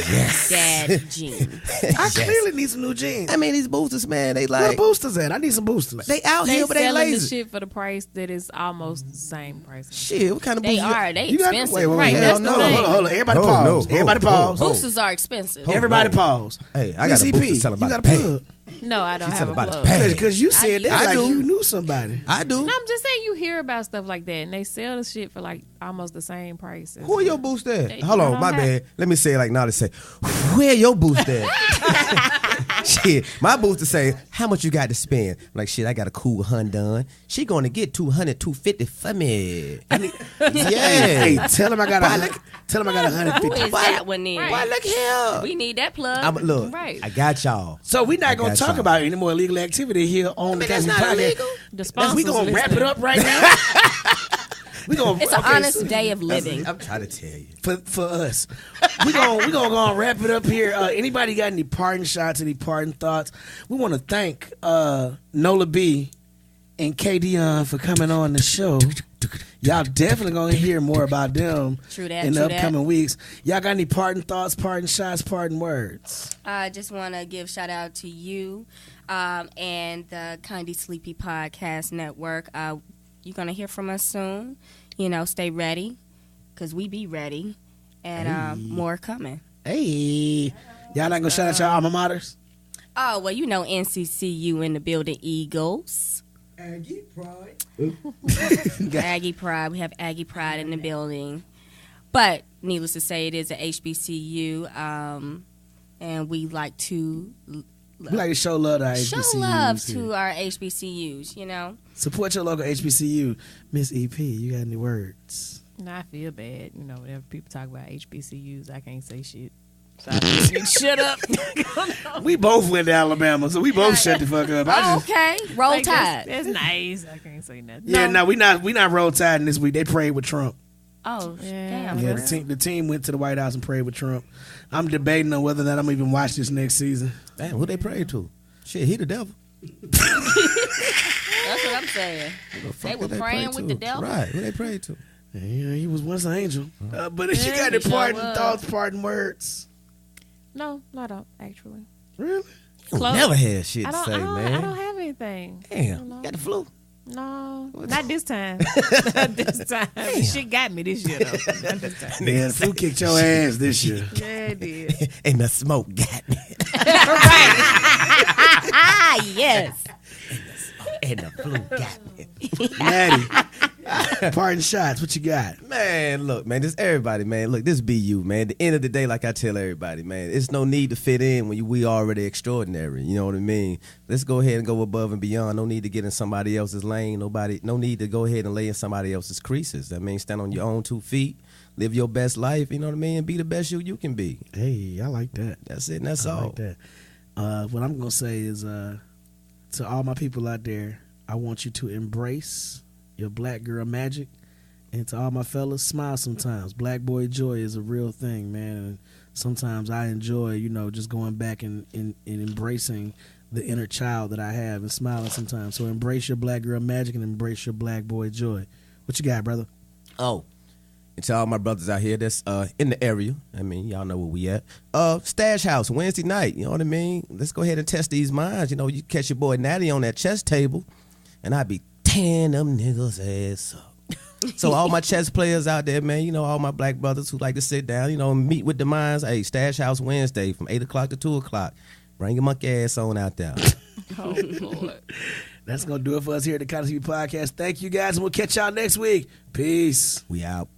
Yes. Dad jeans. I clearly need some new jeans. These boosters, man, they like. Where the boosters at? I need some boosters. They out here, but they selling lazy. the shit for the price that is almost the same price. Shit, what kind of They boosters? are. They expensive. Wait. Right, Hell that's no. the thing. Hold on. Everybody pause. Everybody pause. Boosters are expensive. Everybody pause. Hey, I got a booster selling by the plug. No, I don't She have a said about plug. the Because you said that like do. you knew somebody. I do. No, I'm just saying you hear about stuff like that, and they sell the shit for like almost the same price. Who are your booster at? They- Hold I on, don't my have- bad. Let me say it like Natty say. Where your booster at? Shit, my booster say, how much you got to spend? I'm like, shit, I got a cool $100. She going to get $200, $250 for me. Hey, tell him I got Tell him I got Who is $150. that one then? Why look here? We need that plug. Look, Right. I got y'all. So we're not I going to got talk y'all. about any more illegal activity here on the that's KNWLDG not podcast. illegal. The sponsors We going to wrap it listening. up right now. We gonna, It's an honest day of living. I'm trying to tell you. for us. We gonna go and wrap it up here. Anybody got any parting shots, any parting thoughts? We want to thank Nola B and Dion for coming on the show. Y'all definitely gonna hear more about them in the upcoming weeks. Y'all got any parting thoughts, parting shots, parting words? I just want to give shout out to you and the Kindy Sleepy Podcast Network. You're going to hear from us soon. Stay ready because we be ready. And more coming. Hey. Y'all not going to shout out your alma maters? Oh, well, NCCU in the building, Eagles. Aggie Pride. Aggie Pride. We have Aggie Pride in the building. But needless to say, it is a HBCU. And we like to... We like to show love to our HBCUs. Show love to our HBCUs, Support your local HBCU. Miss EP, you got any words? No, I feel bad. Whenever people talk about HBCUs, I can't say shit. So I just need to shut up. We both went to Alabama, so we both shut the fuck up. Okay. Roll Like, Tide. That's nice. I can't say nothing. Yeah, no, we not roll tide this week. They prayed with Trump. Oh, Yeah. damn. Yeah, the team went to the White House and prayed with Trump. I'm debating on whether or not I'm even watch this next season. Damn, who they pray to? Shit, he the devil. That's what I'm saying. They were praying with the devil. Right, who they pray to? Yeah, he was once an angel. But if you Yeah, got any he sure parting was. thoughts, parting words. No, I don't, actually. Really? You Close. never had shit I to don't, say, I don't, man. I don't have anything. Damn, you got the flu. No, not this time. Not this time. Shit got me this year, though. Not this time. Man, the flu kicked your ass this year. Yeah, it did. And the smoke got me. Yes. And the flu got me. Natty, parting shots, what you got? Man, look, man, this everybody, man. Look, this be you, man. At the end of the day, like I tell everybody, man, it's no need to fit in when we already extraordinary. You know what I mean? Let's go ahead and go above and beyond. No need to get in somebody else's lane. No need to go ahead and lay in somebody else's creases. I mean, stand on your own 2 feet, live your best life. You know what I mean? And be the best you can be. Hey, I like that. That's it. And that's I all. like that. What I'm gonna say is, to all my people out there, I want you to embrace your black girl magic And to all my fellas, smile sometimes. Black boy joy is a real thing, man. And sometimes I enjoy, you know, just going back and embracing the inner child that I have and smiling sometimes. So embrace your black girl magic and embrace your black boy joy. What you got, brother? Oh, and to all my brothers out here that's in the area, I mean, y'all know where we at. Stash House, Wednesday night, you know what I mean? Let's go ahead and test these minds. You know, you catch your boy Natty on that chess table, and I be tearing them niggas ass up. So all my chess players out there, man, you know, all my black brothers who like to sit down, you know, and meet with the minds. Hey, Stash House Wednesday from 8 o'clock to 2 o'clock. Bring your monkey ass on out there. Oh, Lord. That's going to do it for us here at the KNWLDG Podcast. Thank you, guys, and we'll catch y'all next week. Peace. We out.